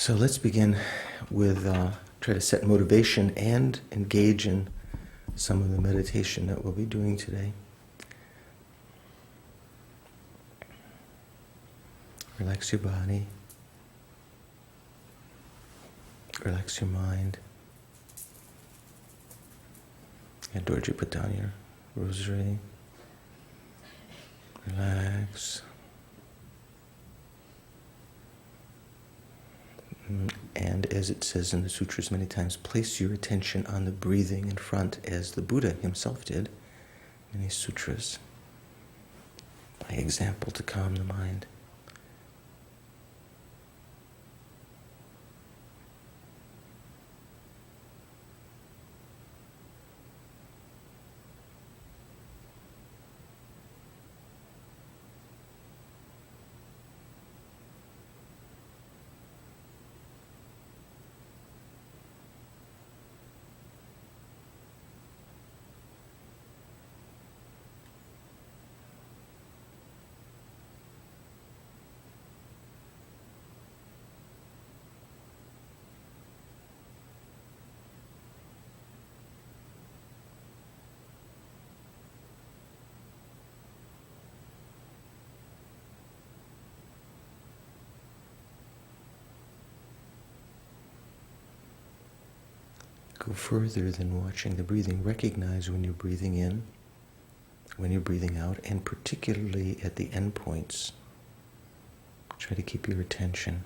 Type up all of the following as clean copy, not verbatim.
So let's begin with try to set motivation and engage in some of the meditation that we'll be doing today. Relax your body. Relax your mind. And Dorji, put down your rosary. Relax. And as it says in the sutras many times, place your attention on the breathing in front, as the Buddha himself did in his sutras, by example, to calm the mind. Go further than watching the breathing. Recognize when you're breathing in, when you're breathing out, and particularly at the end points. Try to keep your attention.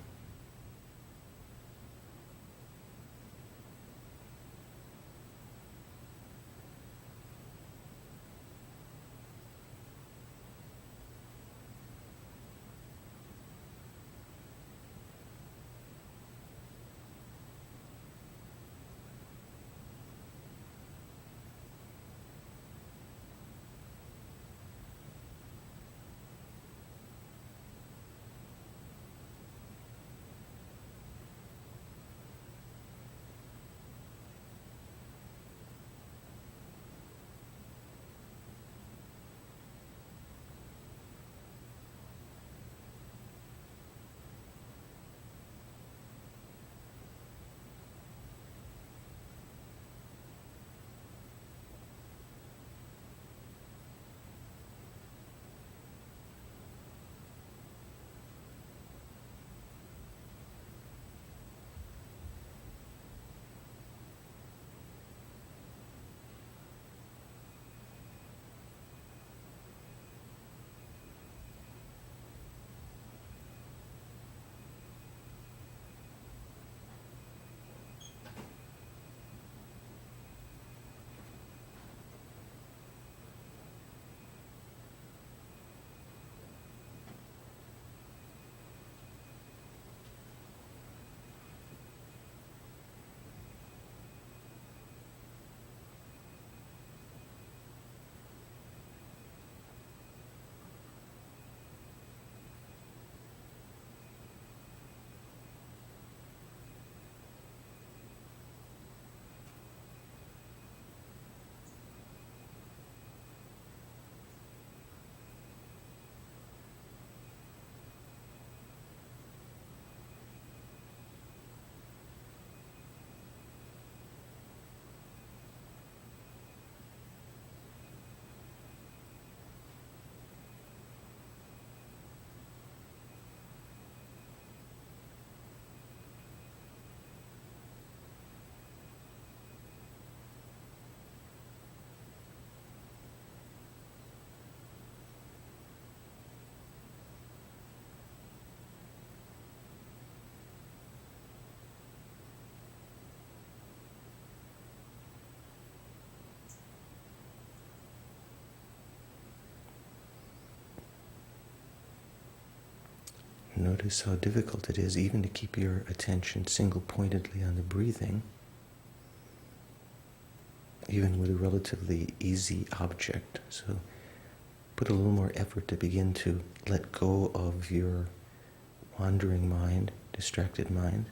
Notice how difficult it is even to keep your attention single-pointedly on the breathing, even with a relatively easy object. So put a little more effort to begin to let go of your wandering mind, distracted mind.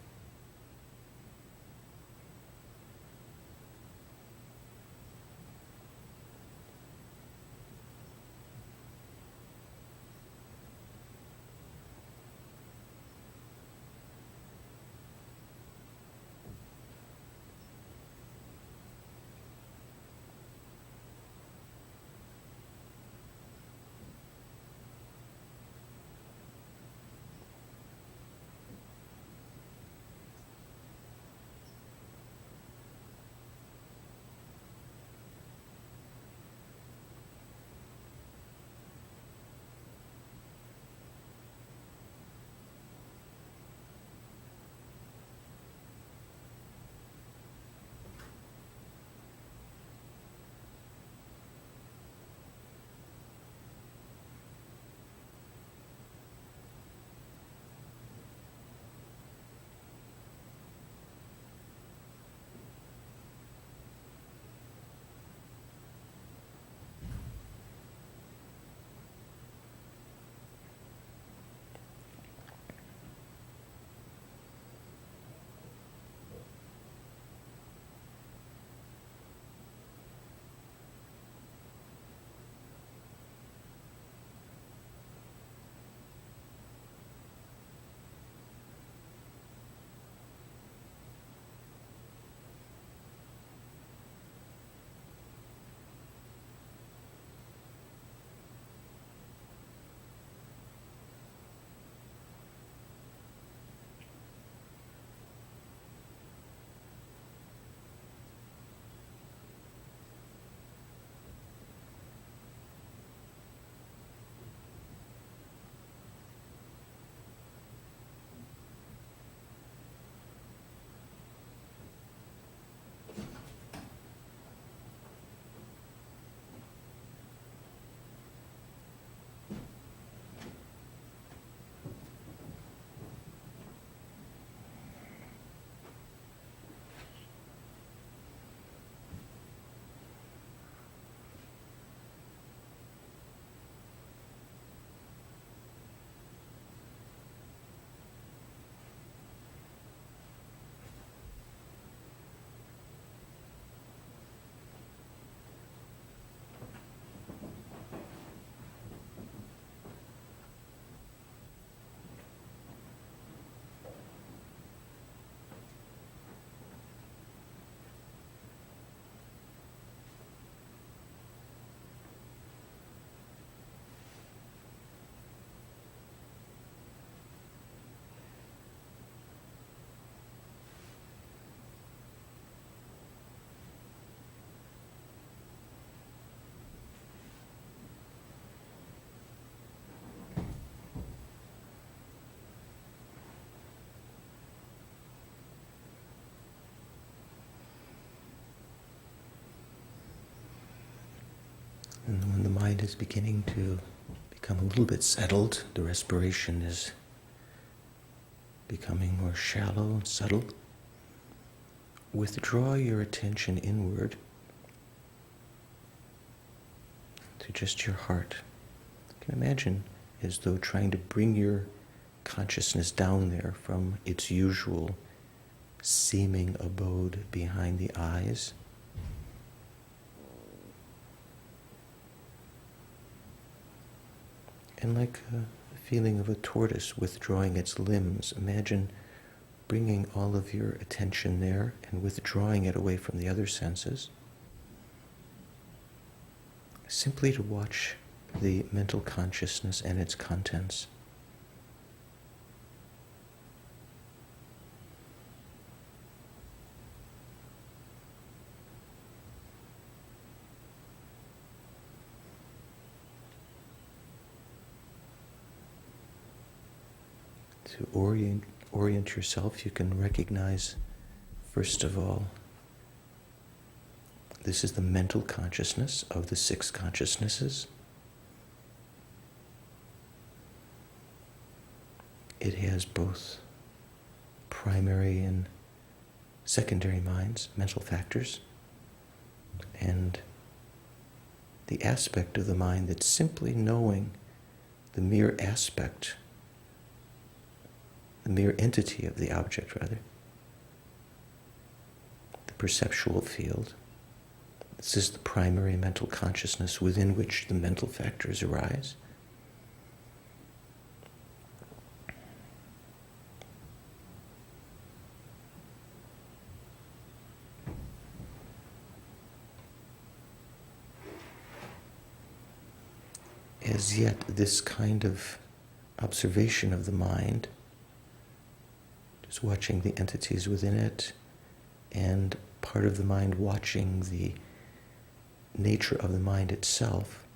And when the mind is beginning to become a little bit settled, the respiration is becoming more shallow and subtle, withdraw your attention inward to just your heart. You can imagine as though trying to bring your consciousness down there from its usual seeming abode behind the eyes. And like a feeling of a tortoise withdrawing its limbs, imagine bringing all of your attention there and withdrawing it away from the other senses, simply to watch the mental consciousness and its contents. To orient yourself, you can recognize, first of all, this is the mental consciousness of the six consciousnesses. It has both primary and secondary minds, mental factors, and the aspect of the mind that's simply knowing the mere aspect, the mere entity of the object, rather, the perceptual field. This is the primary mental consciousness within which the mental factors arise. As yet, this kind of observation of the mind, just watching the entities within it, and part of the mind watching the nature of the mind itself,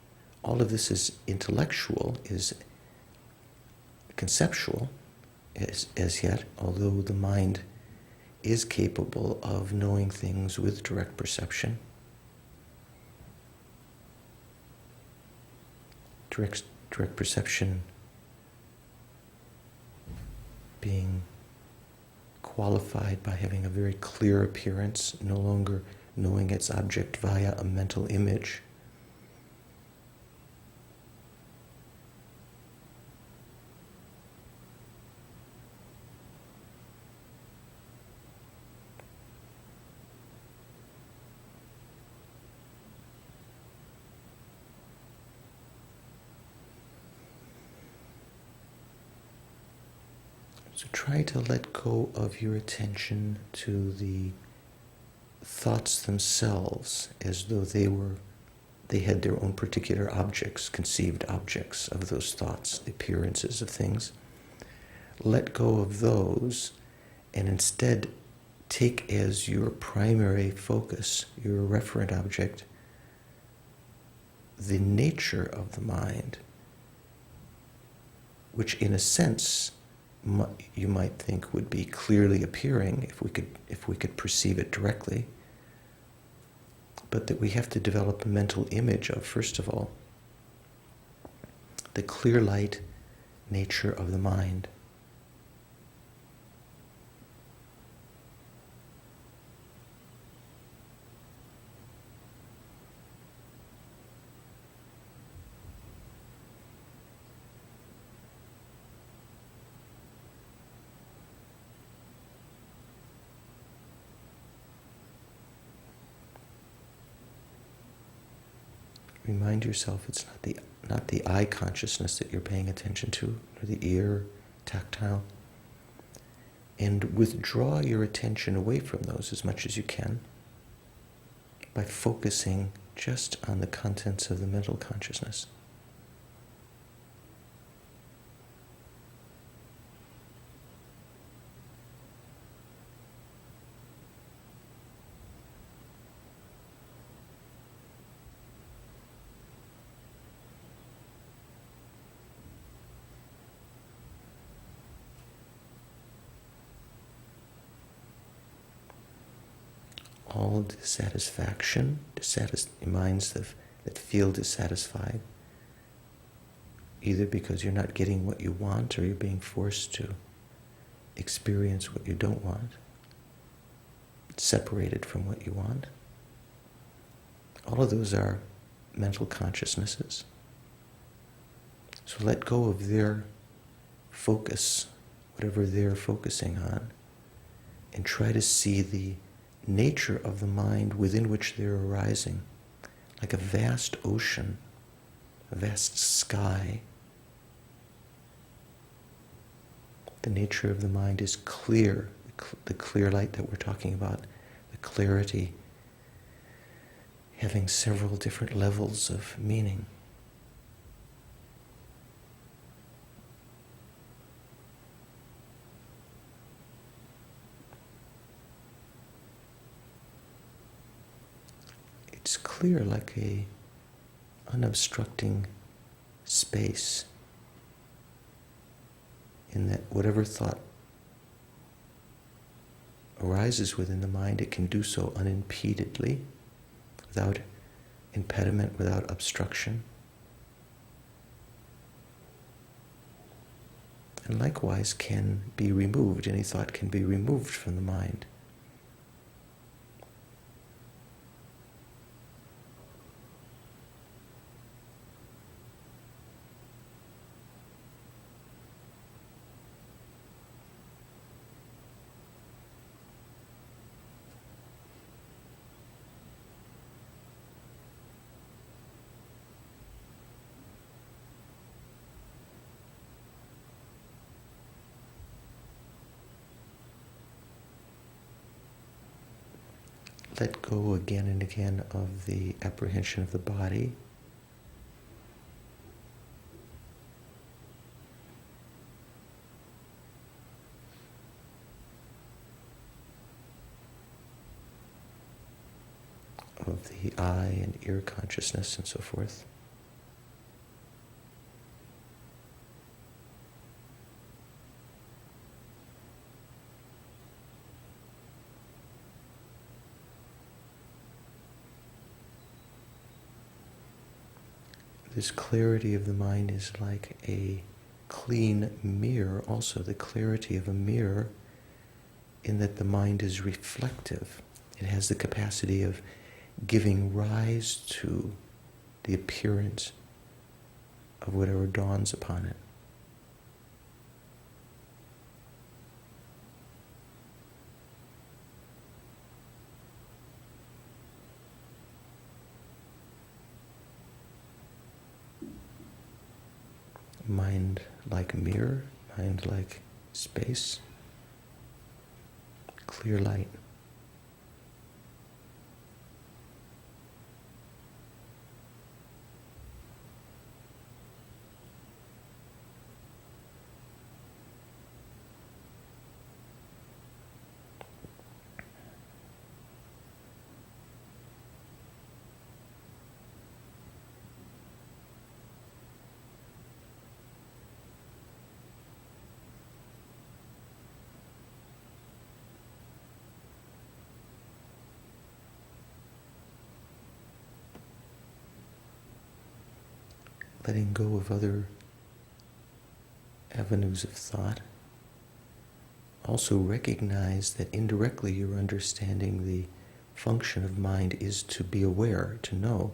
all of this is intellectual, is conceptual as yet, although the mind is capable of knowing things with direct perception. Direct perception being qualified by having a very clear appearance, no longer knowing its object via a mental image. So try to let go of your attention to the thoughts themselves as though they had their own particular objects, conceived objects of those thoughts, the appearances of things. Let go of those and instead take as your primary focus, your referent object, the nature of the mind, which in a sense you might think would be clearly appearing if we could perceive it directly, but that we have to develop a mental image of, first of all, the clear light nature of the mind. Remind yourself it's not the eye consciousness that you're paying attention to, or the ear, tactile. And withdraw your attention away from those as much as you can by focusing just on the contents of the mental consciousness. All dissatisfaction, minds of that feel dissatisfied, either because you're not getting what you want or you're being forced to experience what you don't want, separated from what you want. All of those are mental consciousnesses. So let go of their focus, whatever they're focusing on, and try to see the nature of the mind within which they're arising, like a vast ocean, a vast sky. The nature of the mind is clear, the clear light that we're talking about, the clarity having several different levels of meaning. It's clear like a unobstructing space, in that whatever thought arises within the mind, it can do so unimpededly, without impediment, without obstruction. And likewise can be removed. Any thought can be removed from the mind. Let go again and again of the apprehension of the body. Of the eye and ear consciousness and so forth. This clarity of the mind is like a clean mirror, also the clarity of a mirror, in that the mind is reflective. It has the capacity of giving rise to the appearance of whatever dawns upon it. Mind like mirror, mind like space, clear light. Letting go of other avenues of thought. Also recognize that indirectly you're understanding the function of mind is to be aware, to know,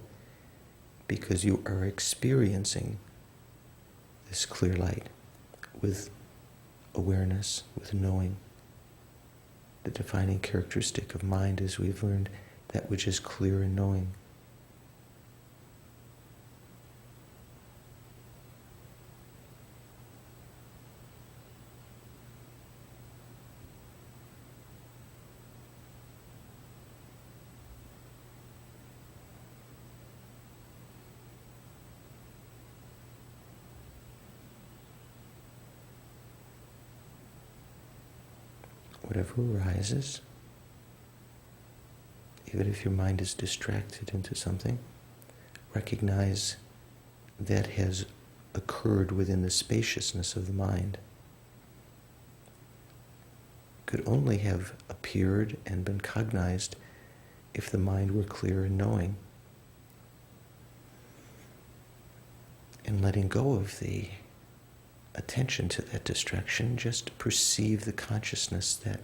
because you are experiencing this clear light with awareness, with knowing. The defining characteristic of mind, as we've learned, that which is clear and knowing. Whatever arises, even if your mind is distracted into something, recognize that has occurred within the spaciousness of the mind. Could only have appeared and been cognized if the mind were clear and knowing. And letting go of the attention to that distraction, just perceive the consciousness that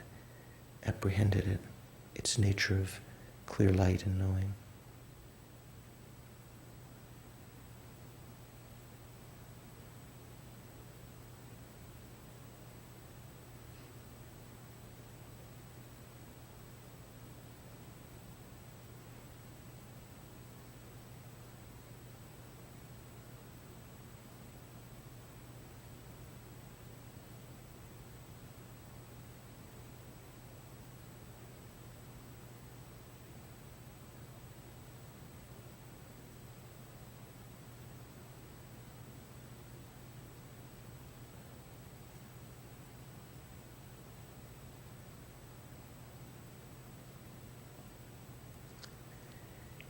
apprehended it, its nature of clear light and knowing.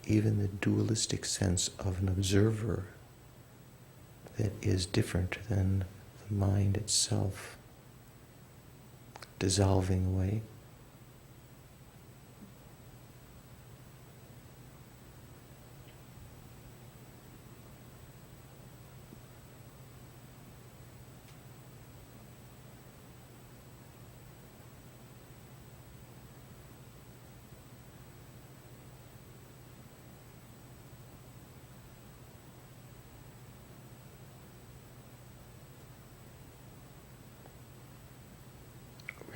Even the dualistic sense of an observer that is different than the mind itself, dissolving away.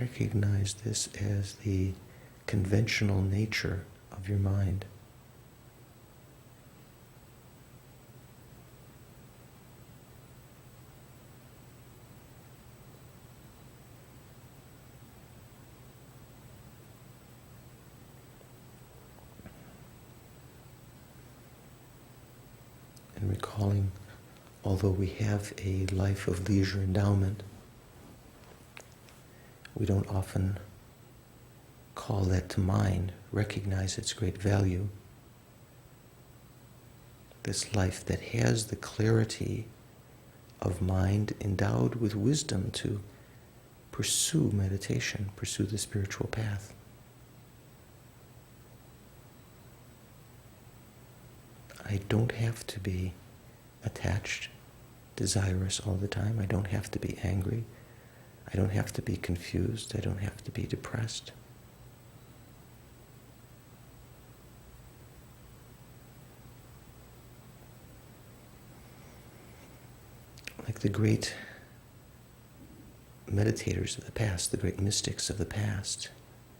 Recognize this as the conventional nature of your mind. And recalling, although we have a life of leisure endowment, we don't often call that to mind, recognize its great value. This life that has the clarity of mind endowed with wisdom to pursue meditation, pursue the spiritual path. I don't have to be attached, desirous all the time. I don't have to be angry. I don't have to be confused. I don't have to be depressed. Like the great meditators of the past, the great mystics of the past,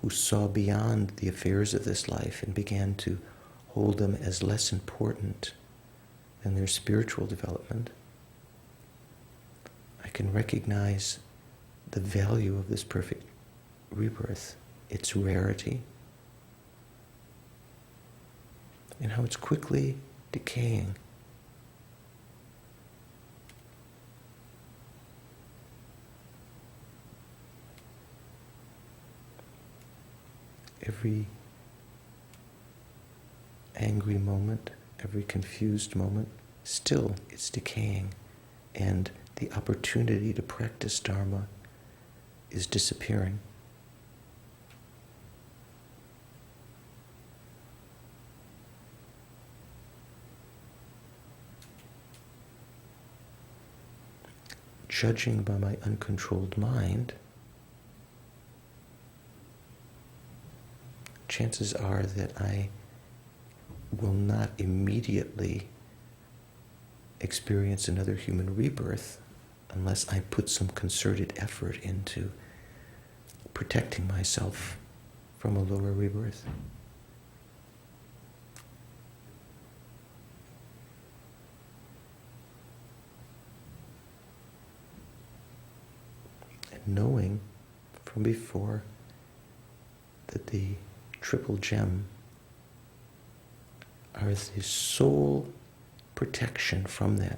who saw beyond the affairs of this life and began to hold them as less important than their spiritual development, I can recognize the value of this perfect rebirth, its rarity, and how it's quickly decaying. Every angry moment, every confused moment, still it's decaying, and the opportunity to practice Dharma is disappearing. Judging by my uncontrolled mind, chances are that I will not immediately experience another human rebirth unless I put some concerted effort into protecting myself from a lower rebirth. And knowing from before that the triple gem are the sole protection from that.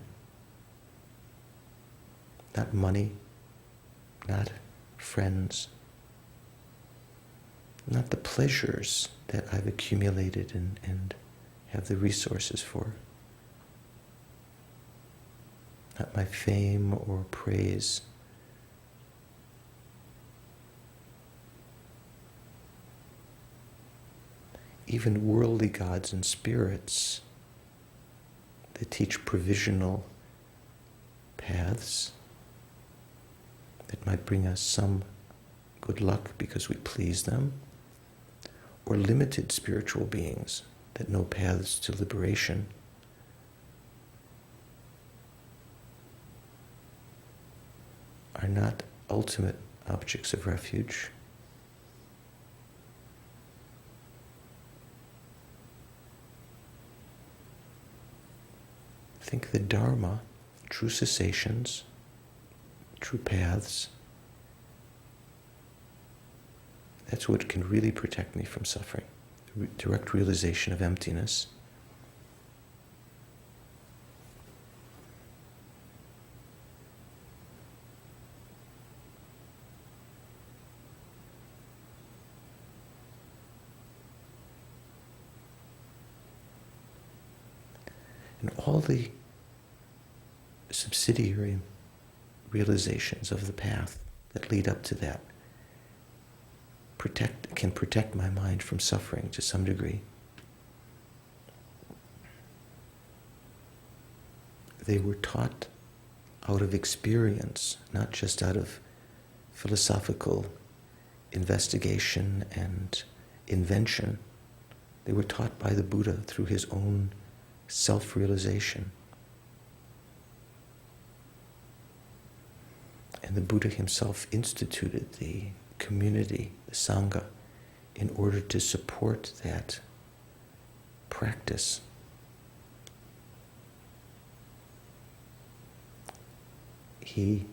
Not money, not friends, not the pleasures that I've accumulated and have the resources for, not my fame or praise. Even worldly gods and spirits that teach provisional paths that might bring us some good luck because we please them, or limited spiritual beings that know paths to liberation, are not ultimate objects of refuge. Think the Dharma, true cessations, true paths, that's what can really protect me from suffering. Direct realization of emptiness. And all the subsidiary realizations of the path that lead up to that can protect my mind from suffering to some degree. They were taught out of experience, not just out of philosophical investigation and invention. They were taught by the Buddha through his own self-realization. And the Buddha himself instituted the community, the Sangha, in order to support that practice. He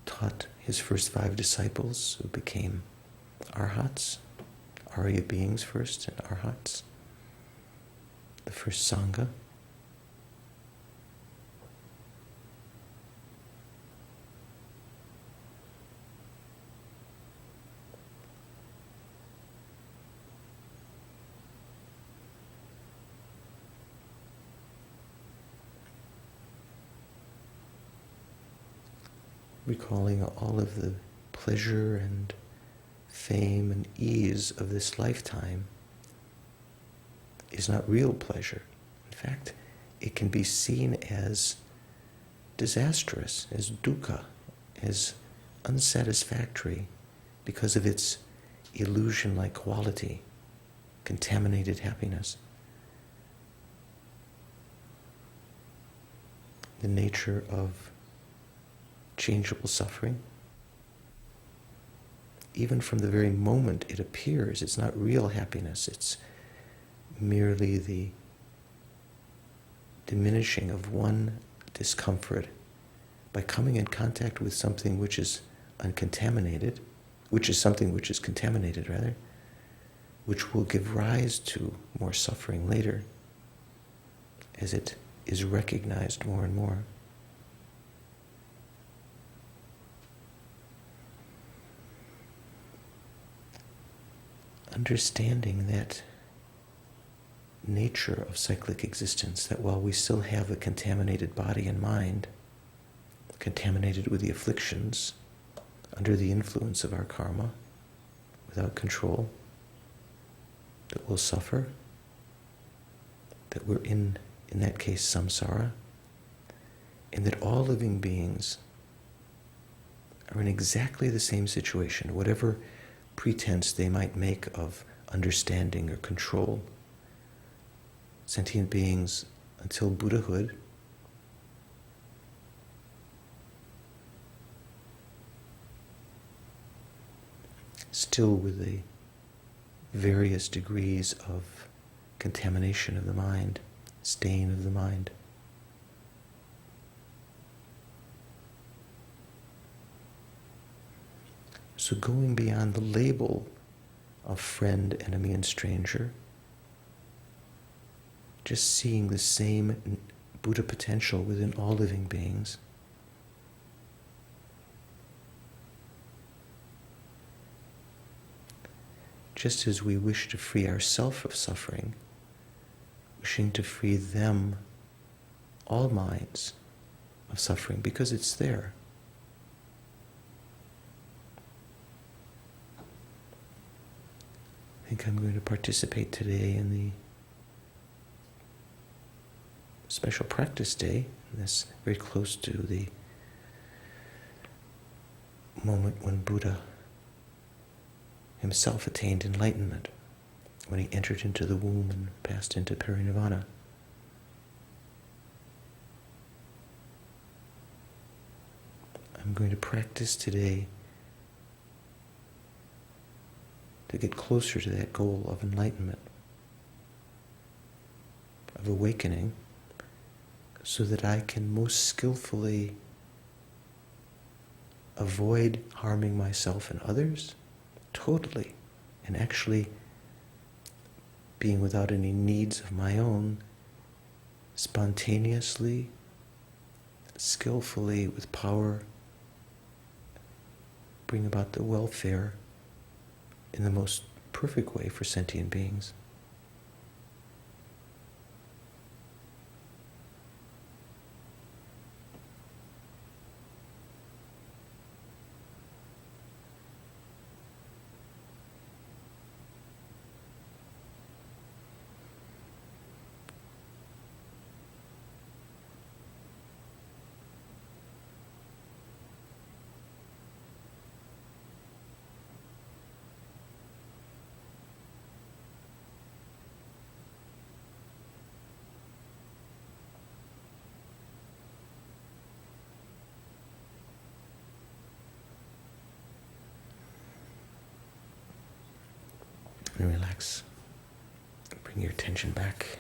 taught his first 5 disciples, who became arhats, Arya beings first, and arhats, the first Sangha. Recalling all of the pleasure and fame and ease of this lifetime is not real pleasure. In fact, it can be seen as disastrous, as dukkha, as unsatisfactory because of its illusion-like quality, contaminated happiness. The nature of changeable suffering. Even from the very moment it appears, it's not real happiness, it's merely the diminishing of one discomfort by coming in contact with something which is uncontaminated, which is contaminated, which will give rise to more suffering later as it is recognized more and more. Understanding that nature of cyclic existence, that while we still have a contaminated body and mind, contaminated with the afflictions, under the influence of our karma, without control, that we'll suffer, that we're in that case, samsara, and that all living beings are in exactly the same situation, whatever pretense they might make of understanding or control. Sentient beings until Buddhahood still with the various degrees of contamination of the mind, stain of the mind. So going beyond the label of friend, enemy, and stranger, just seeing the same Buddha potential within all living beings, just as we wish to free ourselves of suffering, wishing to free them, all minds, of suffering, because it's there. I think I'm going to participate today in the special practice day, and that's very close to the moment when Buddha himself attained enlightenment, when he entered into the womb and passed into parinirvana. I'm going to practice today to get closer to that goal of enlightenment, of awakening, so that I can most skillfully avoid harming myself and others totally, and actually being without any needs of my own, spontaneously, skillfully, with power, bring about the welfare in the most perfect way for sentient beings. And relax. Bring your attention back.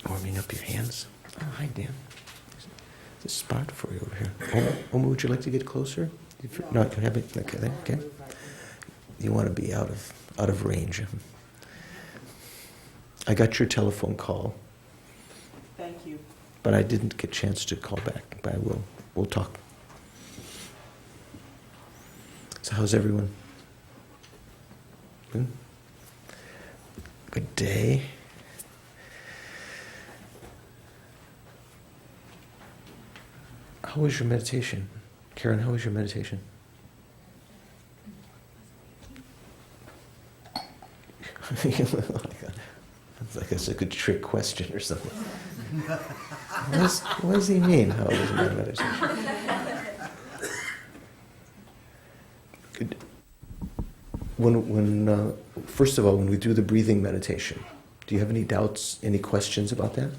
Warming up your hands. Oh, hi, Dan. There's a spot for you over here. Oma, would you like to get closer? No, you have it. Okay. You want to be out of range. I got your telephone call. Thank you. But I didn't get a chance to call back. But we'll talk. So how's everyone? Good? Good day. How was your meditation? Karen, how was your meditation? It's like it's a good trick question or something. What does he mean? How was my meditation? Good. When first of all, when we do the breathing meditation, do you have any doubts, any questions about that?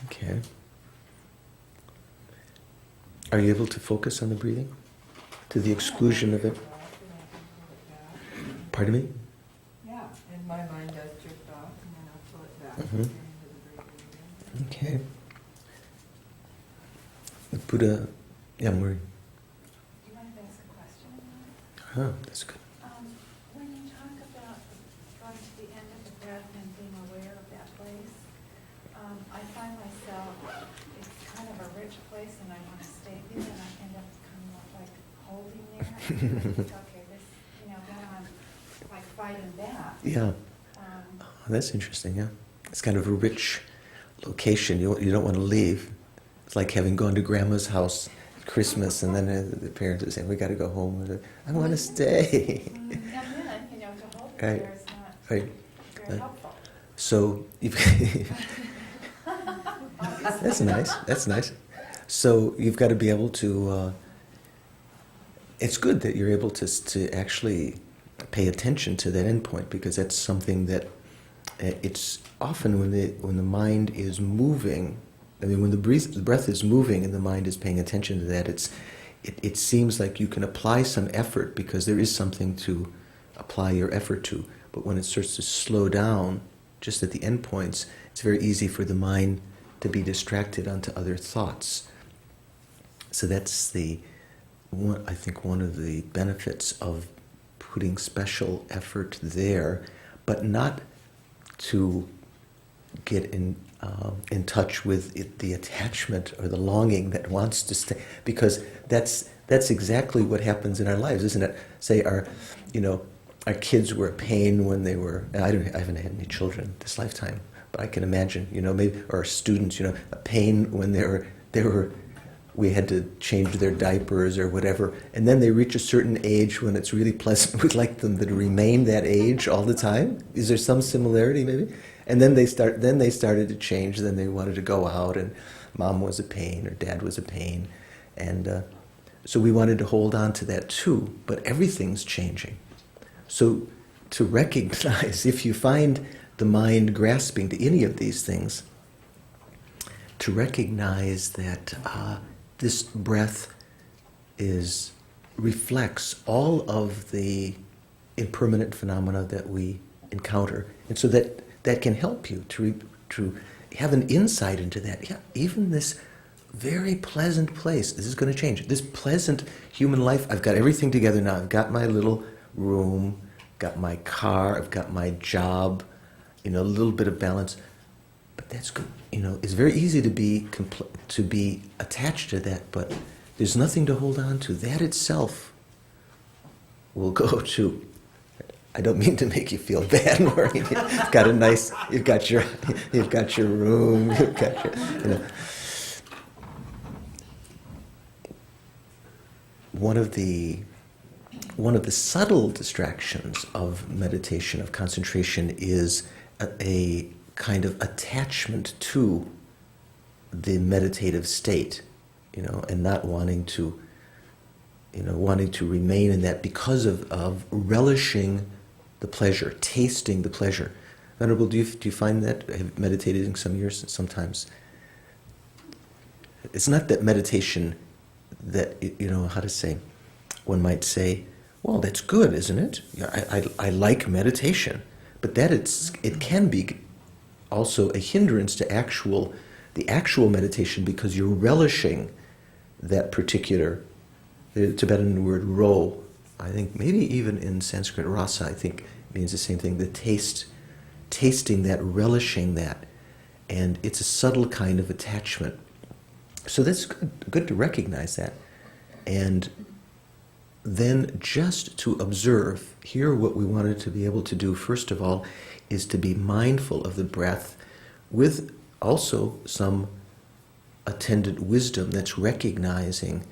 Okay. Are you able to focus on the breathing to the exclusion of it? Pardon me? Yeah, and my mind does drift off, and then I'll pull it back into the breathing again. Okay. The Buddha, yeah, Marie. Do you mind if I ask a question? Oh, that's good. When you talk about going to the end of the breath and being aware of that place, I find myself, it's kind of a rich place and I want to stay there and I end up kind of like holding there. And I think, okay, this, then I'm like fighting back. Yeah. Oh, that's interesting, yeah. It's kind of a rich location. You don't want to leave. It's like having gone to Grandma's house at Christmas and then the parents are saying, we got to go home. I want to stay. And then, to hold it Right. there is not Right. very helpful. So, that's nice. So you've got to be able to, it's good that you're able to actually pay attention to that endpoint, because that's something that it's often when the mind is moving, when the breath is moving and the mind is paying attention to that, it seems like you can apply some effort because there is something to apply your effort to. But when it starts to slow down, just at the endpoints, it's very easy for the mind to be distracted onto other thoughts. So that's I think one of the benefits of putting special effort there, but not to get in touch with the attachment or the longing that wants to stay, because that's exactly what happens in our lives, isn't it? Say our kids were a pain when they were, I haven't had any children this lifetime, but I can imagine, maybe, or students, a pain when we had to change their diapers or whatever, and then they reach a certain age when it's really pleasant. We'd like them to remain that age all the time. Is there some similarity, maybe? And then they started to change. Then they wanted to go out, and mom was a pain or dad was a pain, and so we wanted to hold on to that too. But everything's changing. So to recognize, if you find the mind grasping to any of these things, to recognize that this breath reflects all of the impermanent phenomena that we encounter, and so that can help you to have an insight into that. Yeah, even this very pleasant place, this is going to change. This pleasant human life, I've got everything together now. I've got my little room, got my car, I've got my job, a little bit of balance. But that's good. It's very easy to be attached to that, but there's nothing to hold on to. That itself will go to. I don't mean to make you feel bad, Maureen. You've got your room, you've got your, One of the subtle distractions of meditation, of concentration, is a kind of attachment to the meditative state, and not wanting to remain in that because of relishing the pleasure, tasting the pleasure. Venerable, do you find that? Have meditated in some years? Sometimes it's not that meditation that, how to say, one might say, well, that's good, isn't it? I like meditation, but that it can be also a hindrance to the actual meditation, because you're relishing that particular, the Tibetan word ro, I think maybe even in Sanskrit rasa, I think means the same thing, the tasting that, relishing that, and it's a subtle kind of attachment. So that's good to recognize that. And then just to observe, here what we wanted to be able to do, first of all, is to be mindful of the breath with also some attendant wisdom that's recognizing,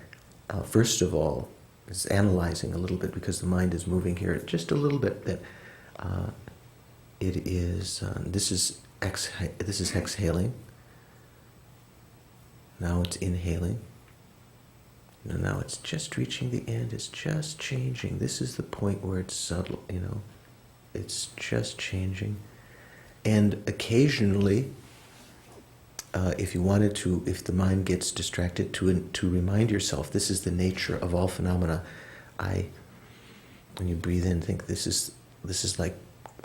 first of all, is analyzing a little bit, because the mind is moving here just a little bit, that it is, this is exhaling, now it's inhaling, now it's just reaching the end, it's just changing. This is the point where it's subtle, it's just changing. And occasionally, if you wanted to, if the mind gets distracted, to remind yourself, this is the nature of all phenomena. When you breathe in, think this is like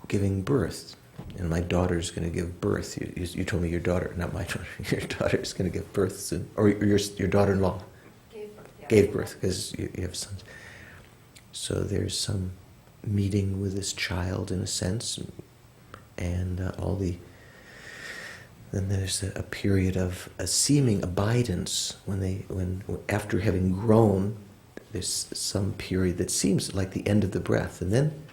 giving birth, and my daughter's going to give birth. You told me your daughter, not my daughter. Your daughter's going to give birth soon, or your daughter-in-law gave birth, because you have sons. So there's some meeting with this child in a sense, and then there's a period of a seeming abidance when after having grown, there's some period that seems like the end of the breath, and then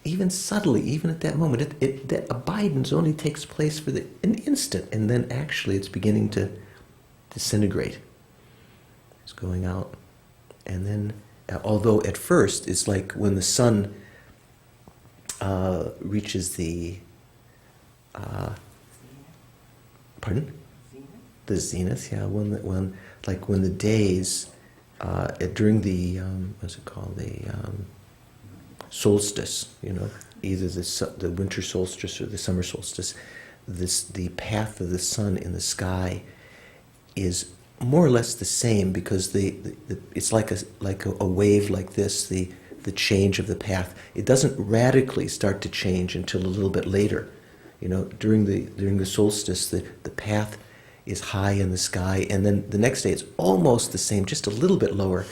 even subtly, even at that moment, that abidance only takes place for an instant, and then actually it's beginning to disintegrate. It's going out, and then although at first it's like when the sun reaches the the zenith, yeah. When the days during the what's it called, the solstice, either the winter solstice or the summer solstice, the path of the sun in the sky is more or less the same, because it's like a wave like this. The change of the path, it doesn't radically start to change until a little bit later. During the solstice, the path is high in the sky, and then the next day it's almost the same, just a little bit lower.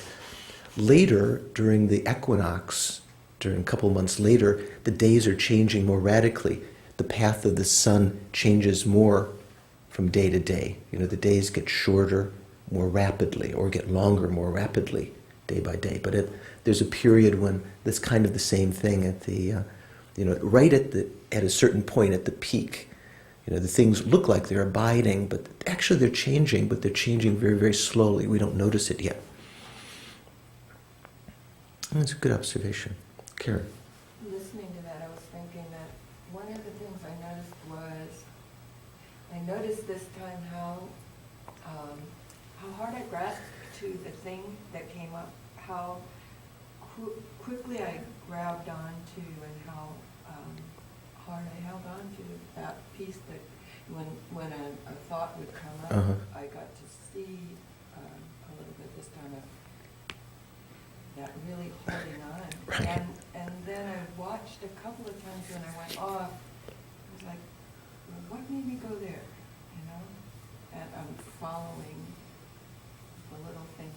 Later, during the equinox, during a couple of months later, the days are changing more radically. The path of the sun changes more from day to day. The days get shorter more rapidly, or get longer more rapidly, day by day. But there's a period when that's kind of the same thing at the, right at a certain point at the peak. The things look like they're abiding, but actually they're changing, but they're changing very, very slowly. We don't notice it yet. That's a good observation. Karen? Listening to that, I was thinking that one of the things I noticed this time how hard I grasped to the thing that came up, how quickly I grabbed onto, and how hard I held on to that piece that when a thought would come up, Uh-huh. I got to see a little bit this time of that really holding on. Right. And then I watched a couple of times when I went off, I was like, well, what made me go there, And I'm following the little things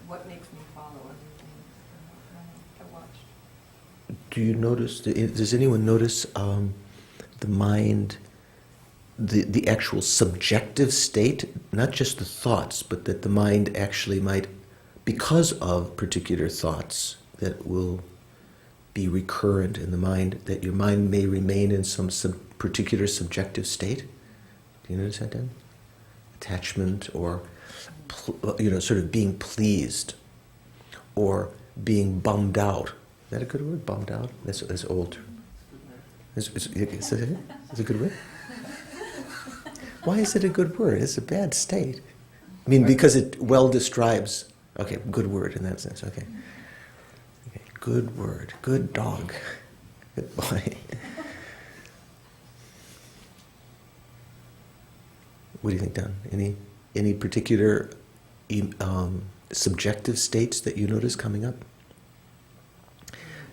what makes me follow other things. I watched. Do you notice, does anyone notice the mind, the actual subjective state, not just the thoughts, but that the mind actually might, because of particular thoughts that will be recurrent in the mind, that your mind may remain in some particular subjective state? Do you notice that, Dan? Attachment, or sort of being pleased, or being bummed out. Is that a good word? Bummed out? That's old. Is it a good word? Why is it a good word? It's a bad state. I mean, because it well describes. Okay, good word in that sense. Okay, good word. Good dog. Good boy. What do you think, Don? Any particular subjective states that you notice coming up?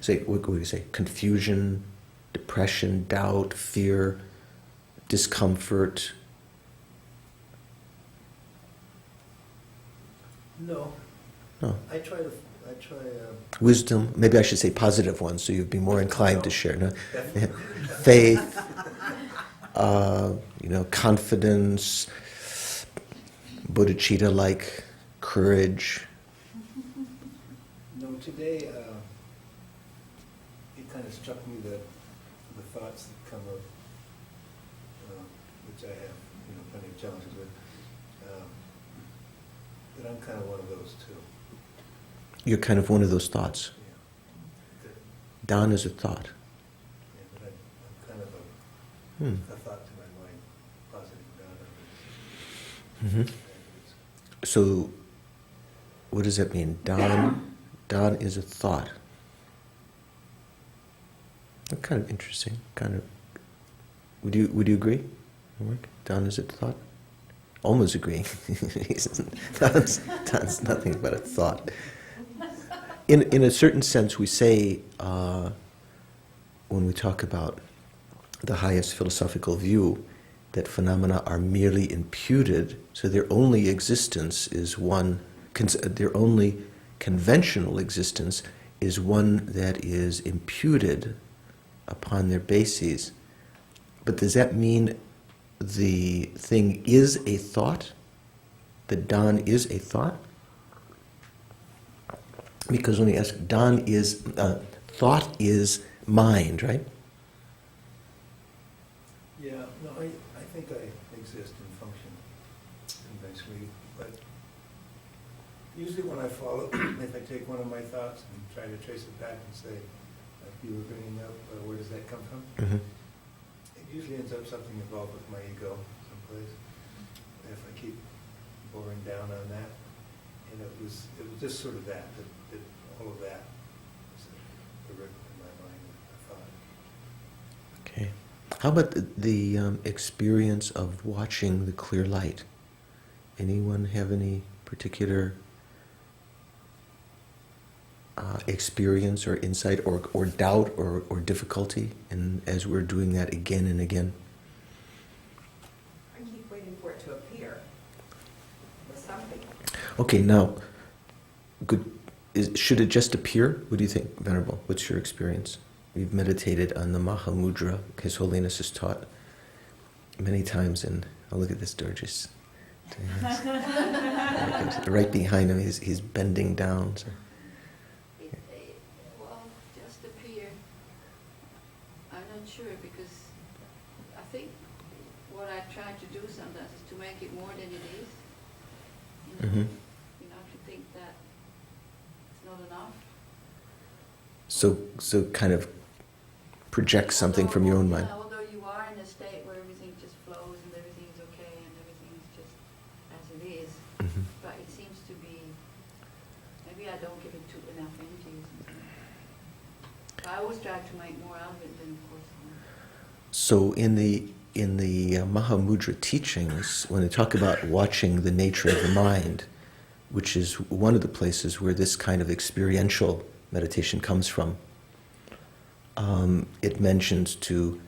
Say, what would you say? Confusion, depression, doubt, fear, discomfort. No. No. I try. Wisdom. Maybe I should say positive ones, so you'd be more inclined to share. No? Faith. Confidence, bodhicitta-like courage. No, today it kind of struck me that the thoughts that come up, which I have plenty of challenges with, that I'm kind of one of those too. You're kind of one of those thoughts. Yeah. Don is a thought. Yeah, but I'm kind of a thought to my mind, positive, Mm-hmm. So, what does that mean? Don is a thought. That's kind of interesting. Kind of. Would you agree? Don is a thought. Almost agreeing. Don's nothing but a thought. In a certain sense, we say when we talk about the highest philosophical view, that phenomena are merely imputed, so their only existence is one, their only conventional existence is one that is imputed upon their bases. But does that mean the thing is a thought? That Don is a thought? Because when you ask, Don is, thought is mind, right? Yeah, no, I think I exist and function conventionally, but usually when I follow, if I take one of my thoughts and try to trace it back and say, like you were bringing up, where does that come from? Mm-hmm. It usually ends up something involved with my ego someplace. And if I keep boring down on that, and it was just sort of that all of that was the root in my mind, I thought. Okay. How about the experience of watching the clear light? Anyone have any particular experience or insight or doubt or difficulty as we're doing that again and again? I keep waiting for it to appear with something. Okay, now, good. Should it just appear? What do you think, Venerable? What's your experience? We've meditated on the Mahamudra. His Holiness has taught many times, and I'll look at this, Dorjes. Right behind him, he's bending down. So. Well, just appear. I'm not sure because I think what I try to do sometimes is to make it more than it is. You know, to think that it's not enough. So kind of project something from your own mind. Although you are in a state where everything just flows and everything's okay and everything's just as it is, but it seems to be, maybe I don't give it enough energy or something. I always try to make more out of it than, of course. So in the Mahamudra teachings, when they talk about watching the nature of the mind, which is one of the places where this kind of experiential meditation comes from, it mentions to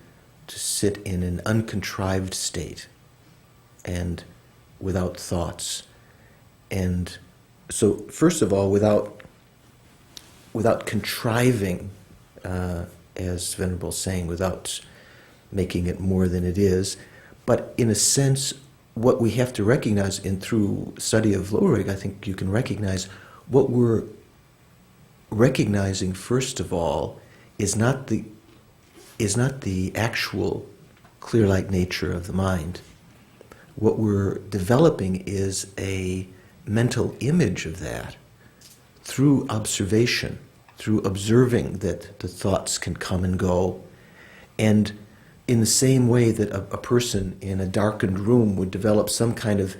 sit in an uncontrived state and without thoughts. And so, first of all, without contriving, as Venerable is saying, without making it more than it is, but in a sense, what we have to recognize, and through study of Lorig, I think you can recognize what we're recognizing first of all is not the actual clear light nature of the mind. What we're developing is a mental image of that through observation, through observing that the thoughts can come and go. And in the same way that a person in a darkened room would develop some kind of,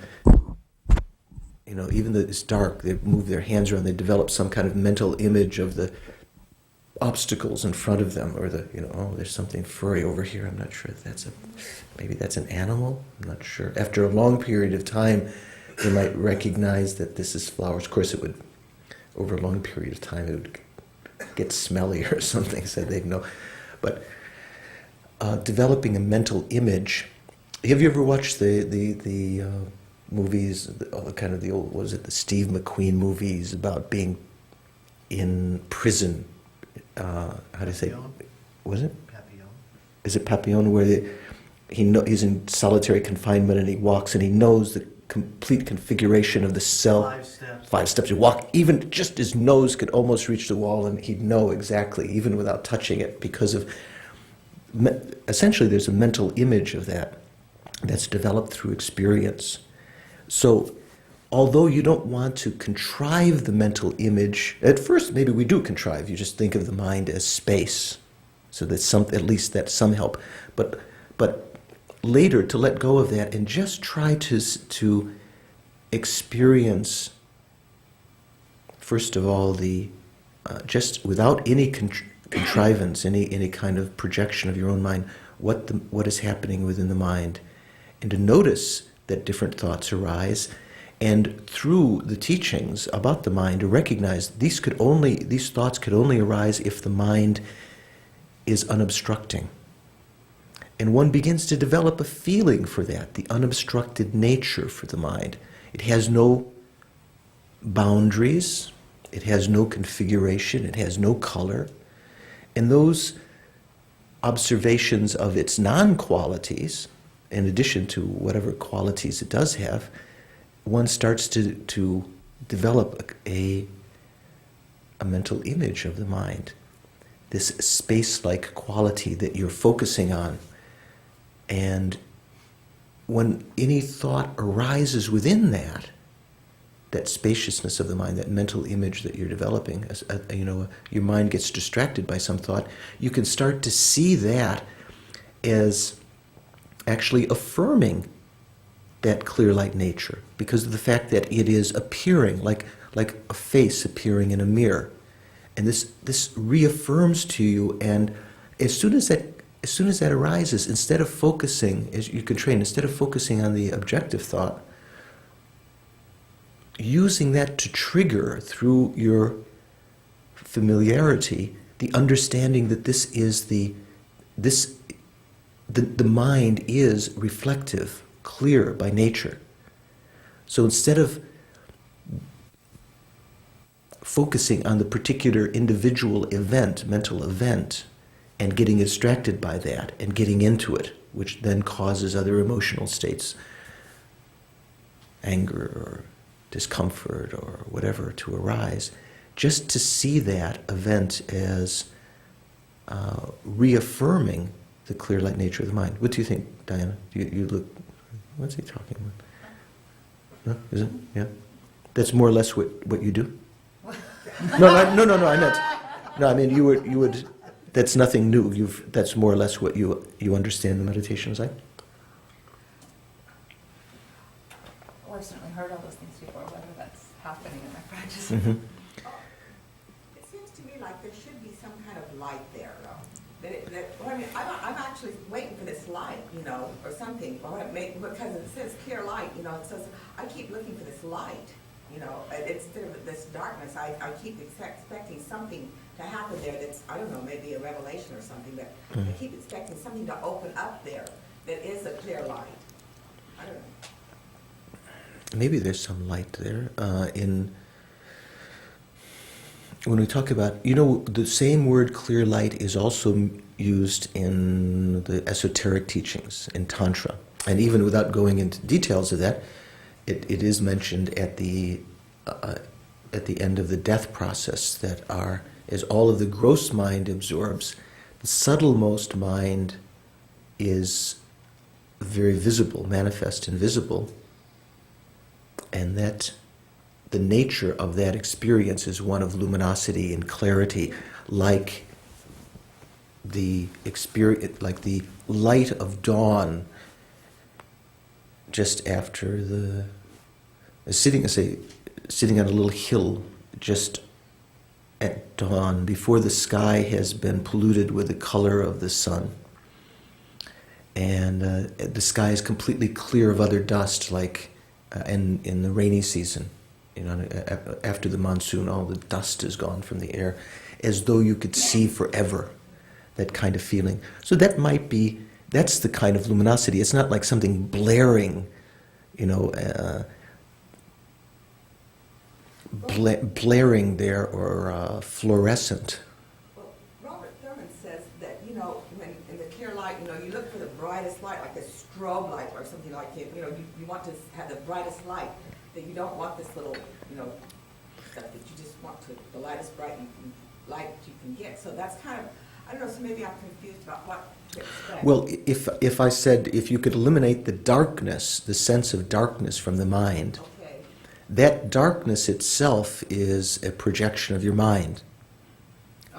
even though it's dark, they move their hands around, they develop some kind of mental image of the obstacles in front of them, or there's something furry over here. I'm not sure if maybe that's an animal. I'm not sure. After a long period of time, they might recognize that this is flowers. Of course, over a long period of time, it would get smelly or something, so they'd know. But developing a mental image. Have you ever watched the movies, kind of the old, the Steve McQueen movies about being in prison? How do you say? Was it? Papillon. Is it Papillon, where he's in solitary confinement and he walks and he knows the complete configuration of the cell. 5 steps. 5 steps. He walk, even just his nose could almost reach the wall, and he'd know exactly, even without touching it, because of essentially there's a mental image of that's developed through experience. So, although you don't want to contrive the mental image, at first maybe we do contrive. You just think of the mind as space, so that at least that's some help. But later to let go of that and just try to experience, first of all, just without any contrivance, any kind of projection of your own mind, what is happening within the mind, and to notice that different thoughts arise. And through the teachings about the mind, to recognize these thoughts could only arise if the mind is unobstructing. And one begins to develop a feeling for that, the unobstructed nature for the mind. It has no boundaries, it has no configuration, it has no color. And those observations of its non-qualities, in addition to whatever qualities it does have, one starts to develop a mental image of the mind, this space-like quality that you're focusing on. And when any thought arises within that spaciousness of the mind, that mental image that you're developing, your mind gets distracted by some thought, you can start to see that as actually affirming that clear light nature, because of the fact that it is appearing like a face appearing in a mirror. And this reaffirms to you, and as soon as that arises, instead of focusing, as you can train, instead of focusing on the objective thought, using that to trigger through your familiarity the understanding that the mind is reflective, clear by nature. So instead of focusing on the particular individual event, mental event, and getting distracted by that and getting into it, which then causes other emotional states, anger or discomfort or whatever to arise, just to see that event as reaffirming the clear light nature of the mind. What do you think, Diana? You look, what's he talking about? No, is it? Yeah. That's more or less what you do? No, I meant. No, I mean you would. That's nothing new. That's more or less what you understand the meditation is like. Well, I've certainly heard all those things before. Whether that's happening in my practice. Mm-hmm. It seems to me like there should be some kind of light there, though. I'm actually waiting for this light, or something, because it says clear light, it says, I keep looking for this light, instead of this darkness, I keep expecting something to happen there that's, I don't know, maybe a revelation or something, but I keep expecting something to open up there that is a clear light. I don't know. Maybe there's some light there when we talk about, the same word clear light is also used in the esoteric teachings, in Tantra. And even without going into details of that, it is mentioned at the end of the death process that as all of the gross mind absorbs, the subtlemost mind is very visible, manifest and visible, and that the nature of that experience is one of luminosity and clarity, like the light of dawn just after sitting on a little hill just at dawn, before the sky has been polluted with the color of the sun. And the sky is completely clear of other dust, like in the rainy season. After the monsoon, all the dust is gone from the air, as though you could see forever, that kind of feeling. So that's the kind of luminosity. It's not like something blaring, blaring there or fluorescent. Well, Robert Thurman says that, when in the clear light, you look for the brightest light, like a strobe light or something like it. You want to have the brightest light. That you don't want this little, stuff, that you just want the lightest light you can get. So that's kind of, I don't know, so maybe I'm confused about what to expect. Well, if I said, if you could eliminate the darkness, the sense of darkness from the mind, Okay. that darkness itself is a projection of your mind.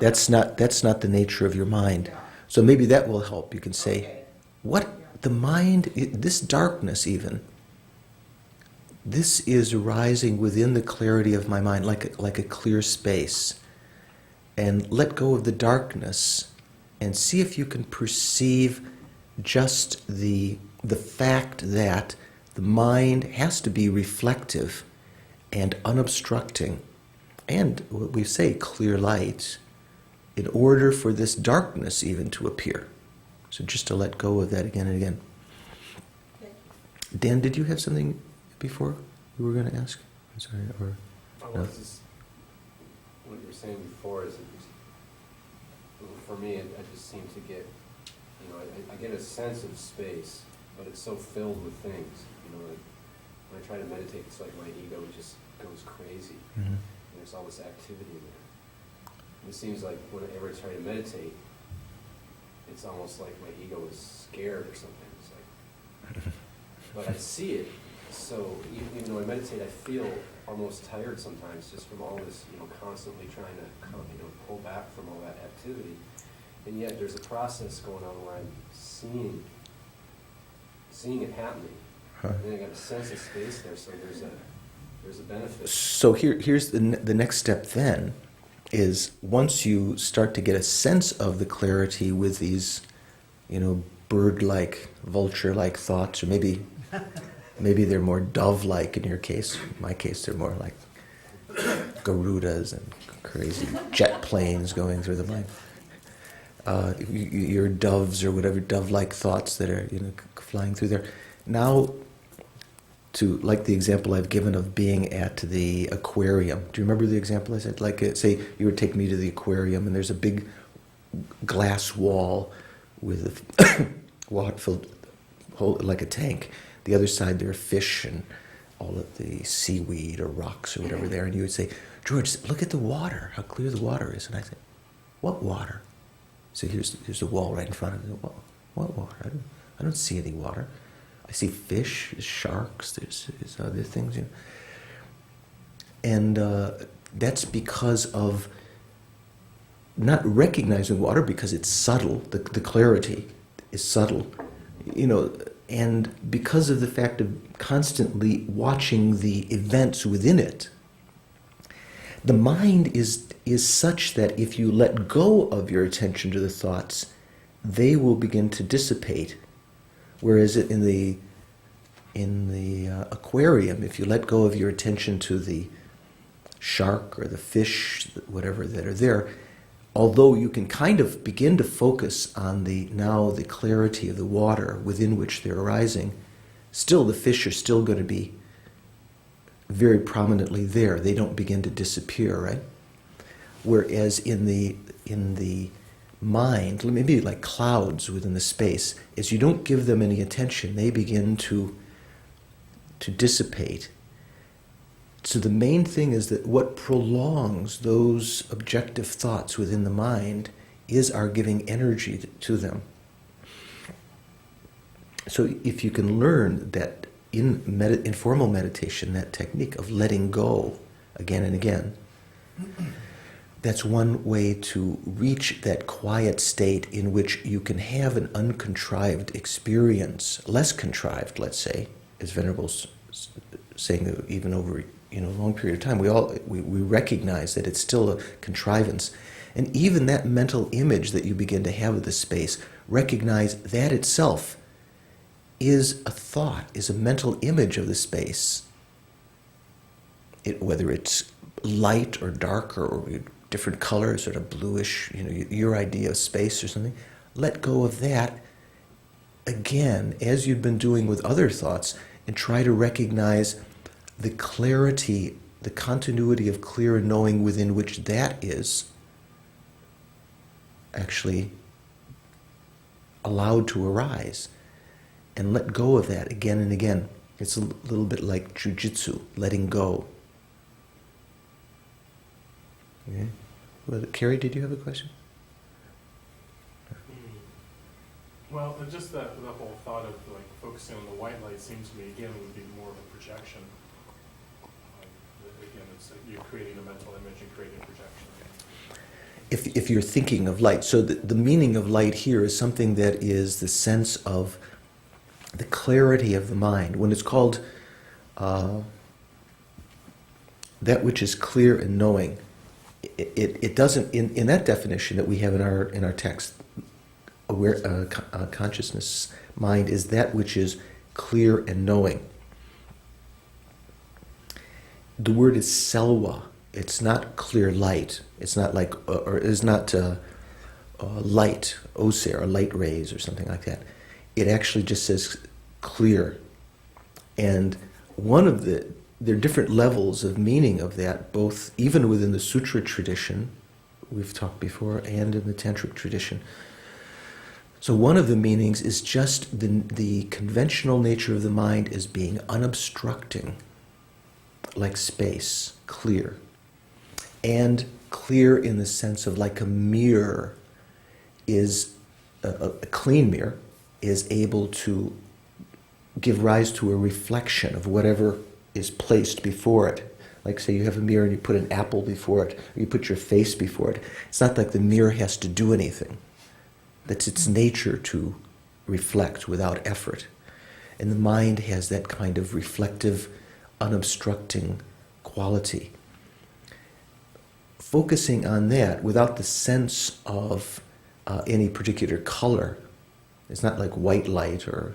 That's not the nature of your mind. Yeah. So maybe that will help. You can say, Okay. what the mind, this darkness even, this is arising within the clarity of my mind, like a clear space. And let go of the darkness and see if you can perceive just the fact that the mind has to be reflective and unobstructing, and what we say, clear light, in order for this darkness even to appear. So just to let go of that again and again. Okay. Dan, did you have something before you were going to ask? I'm sorry, or no? What you were saying before is, for me, I just seem to get, I get a sense of space, but it's so filled with things. When I try to meditate, it's like my ego just goes crazy. Mhm. And there's all this activity there. And it seems like whenever I try to meditate, it's almost like my ego is scared or something. It's like, but I see it. So even though I meditate, I feel almost tired sometimes just from all this, constantly trying to, pull back from all that activity. And yet there's a process going on where I'm seeing it happening. Huh. And then I got a sense of space there, so there's a benefit. So here's the next step then, is once you start to get a sense of the clarity with these, bird-like, vulture-like thoughts, or maybe they're more dove-like in your case. In my case, they're more like Garudas and crazy jet planes going through the mind. Your doves or whatever, dove-like thoughts that are flying through there. Now, to like the example I've given of being at the aquarium. Do you remember the example I said? Like, say you would take me to the aquarium and there's a big glass wall with water filled, like a tank. The other side there are fish and all of the seaweed or rocks or whatever there, and you would say, George, look at the water, how clear the water is. And I say, what water? So here's the wall right in front of me. What water? I don't see any water. I see fish, there's sharks, there's other things. And that's because of not recognizing water, because it's subtle, the clarity is subtle, and because of the fact of constantly watching the events within it. The mind is such that if you let go of your attention to the thoughts, they will begin to dissipate. Whereas in the aquarium, if you let go of your attention to the shark or the fish, whatever that are there, although you can kind of begin to focus on the clarity of the water within which they're arising, still the fish are still going to be very prominently there. They don't begin to disappear, right? Whereas in the mind, maybe like clouds within the space, as you don't give them any attention, they begin to dissipate. So the main thing is that what prolongs those objective thoughts within the mind is our giving energy to them. So if you can learn that in formal meditation, that technique of letting go again and again, that's one way to reach that quiet state in which you can have an uncontrived experience, less contrived, let's say, as Venerable's saying, even over a long period of time, we recognize that it's still a contrivance. And even that mental image that you begin to have of the space, recognize that itself is a thought, is a mental image of the space. Whether it's light or darker or different colors, sort of bluish, your idea of space or something, let go of that again, as you've been doing with other thoughts, and try to recognize the clarity, the continuity of clear knowing within which that is actually allowed to arise. And let go of that again and again. It's a little bit like jujitsu, letting go. Okay. Well, Carrie, did you have a question? Well, just the whole thought of focusing on the white light seems to me, again, would be more of a projection. Again, it's like you're creating a mental image and creating a projection. If you're thinking of light, so the meaning of light here is something that is the sense of the clarity of the mind. When it's called that which is clear and knowing, it doesn't, in that definition that we have in our text, consciousness, mind is that which is clear and knowing. The word is selwa. It's not clear light. It's not like, or it's not light, ose, or light rays, or something like that. It actually just says clear. And there are different levels of meaning of that, both even within the sutra tradition, we've talked before, and in the tantric tradition. So one of the meanings is just the conventional nature of the mind as being unobstructing, like space, clear. And clear in the sense of like a mirror is, a clean mirror, is able to give rise to a reflection of whatever is placed before it. Like say you have a mirror and you put an apple before it, or you put your face before it. It's not like the mirror has to do anything. That's its nature to reflect without effort. And the mind has that kind of reflective, unobstructing quality. Focusing on that without the sense of any particular color. It's not like white light or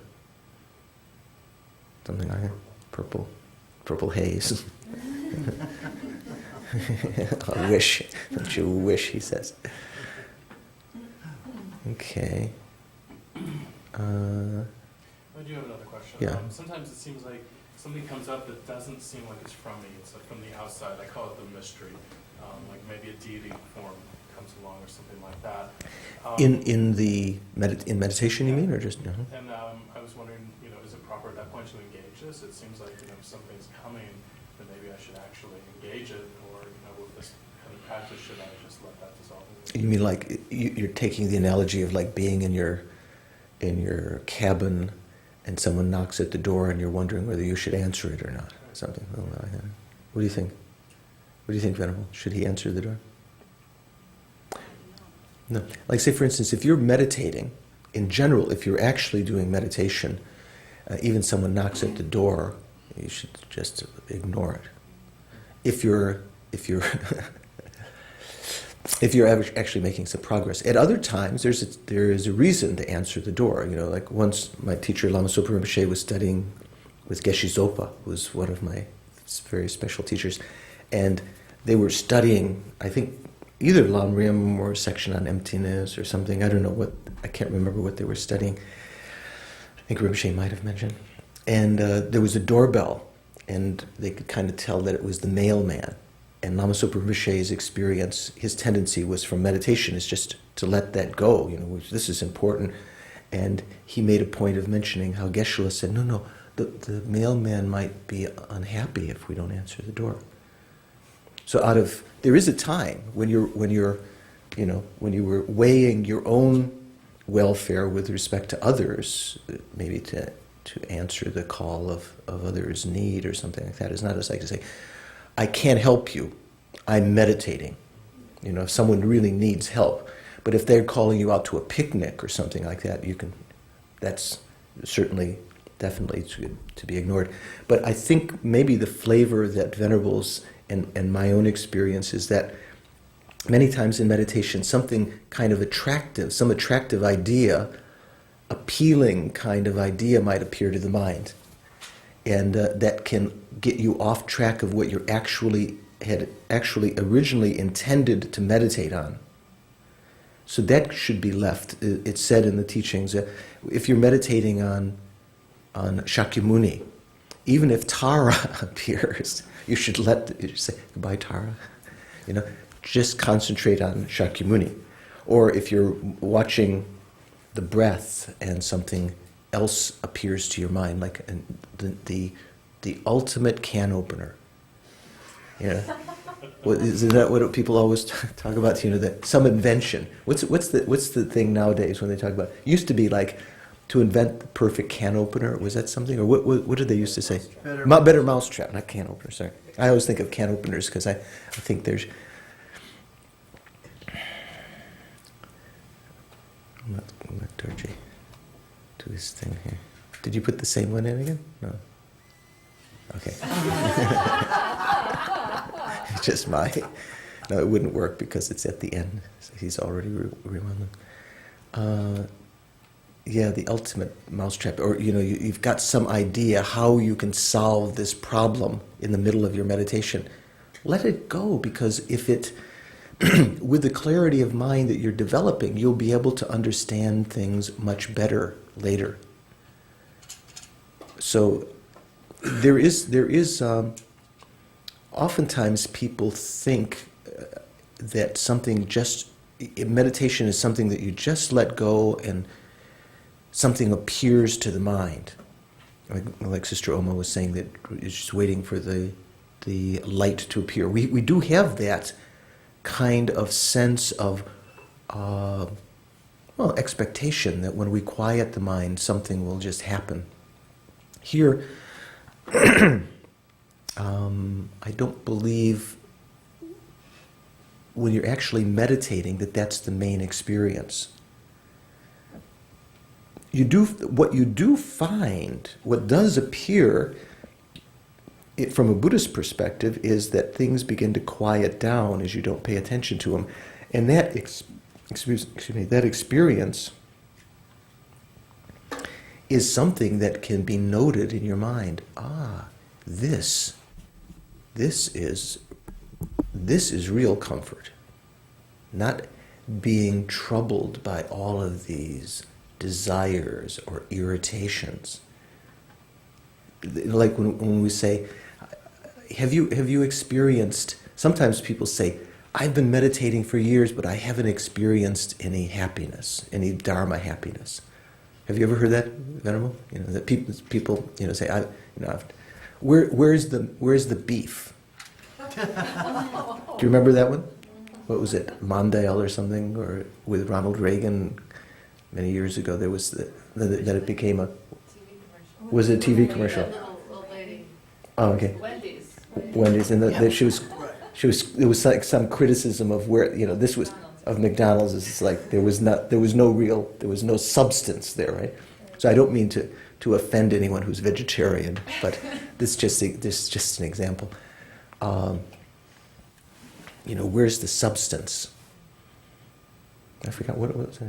something like that. Purple haze. I wish, don't you wish, he says. Okay. I do have another question. Yeah. Sometimes it seems like something comes up that doesn't seem like it's from me. It's like from the outside. I call it the mystery. Like maybe a deity form comes along or something like that. In meditation, you mean, or just? No? And I was wondering, is it proper at that point to engage this? It seems like, if something's coming, then maybe I should actually engage it, or, with this kind of practice, should I just let that dissolve? You mean like you're taking the analogy of like being in your cabin, and someone knocks at the door, and you're wondering whether you should answer it or not, something. Oh, no, what do you think? What do you think, Venerable? Should he answer the door? No. Like, say, for instance, if you're meditating, in general, if you're actually doing meditation, even someone knocks at the door, you should just ignore it. If you're if you're actually making some progress. At other times, there is a reason to answer the door. Like once my teacher Lama Sopa Rinpoche was studying with Geshe Zopa, who was one of my very special teachers, and they were studying, I think, either Lam Rim or a section on emptiness or something. I don't know I can't remember what they were studying. I think Rinpoche might have mentioned. And there was a doorbell, and they could kind of tell that it was the mailman. And Lama Sopa Rinpoche's experience, his tendency was from meditation is just to let that go. This is important. And he made a point of mentioning how Geshe said, no, the mailman might be unhappy if we don't answer the door. So there is a time when when you were weighing your own welfare with respect to others, maybe to answer the call of others' need or something like that. It's not just like to say, I can't help you, I'm meditating. If someone really needs help. But if they're calling you out to a picnic or something like that, that's certainly, definitely to be ignored. But I think maybe the flavor that Venerables and my own experience is that many times in meditation, something kind of attractive, some attractive idea, appealing kind of idea might appear to the mind. And that can get you off track of what you had originally intended to meditate on. So that should be left. It's said in the teachings that if you're meditating on Shakyamuni, even if Tara appears, you should say, goodbye, Tara. Just concentrate on Shakyamuni. Or if you're watching the breath and something else appears to your mind, like the ultimate can opener. Isn't that what people always talk about? That some invention. What's the thing nowadays when they talk about? It used to be like to invent the perfect can opener. Was that something, or what did they used to say? Better mousetrap, not can opener. Sorry, I always think of can openers because I think there's. Let Dorji do his thing here. Did you put the same one in again? No. Okay. Just my. No, it wouldn't work because it's at the end. So he's already rewound them. Yeah, the ultimate mousetrap. Or, you've got some idea how you can solve this problem in the middle of your meditation. Let it go, because if it, with the clarity of mind that you're developing, you'll be able to understand things much better later. So there is oftentimes people think that meditation is something that you just let go and something appears to the mind. Like Sister Oma was saying, that it's just waiting for the light to appear. We do have that kind of sense of expectation that when we quiet the mind, something will just happen. Here, I don't believe when you're actually meditating that's the main experience. What you do find, what does appear from a Buddhist perspective, is that things begin to quiet down as you don't pay attention to them. And that that experience is something that can be noted in your mind. This is real comfort. Not being troubled by all of these desires or irritations. Like when we say, have you experienced, sometimes people say, I've been meditating for years, but I haven't experienced any happiness, any Dharma happiness. Have you ever heard that, Venerable? You know, that people say, where's the beef? Do you remember that one? What was it, Mondale or something, or with Ronald Reagan many years ago? There was that it became a TV commercial. was it a TV commercial? Little lady. Oh, okay. Wendy's. And that she was there was like some criticism of where this was of McDonald's. It's like there was no substance there, right? So I don't mean to offend anyone who's vegetarian, but this is just an example. Where's the substance? I forgot what was I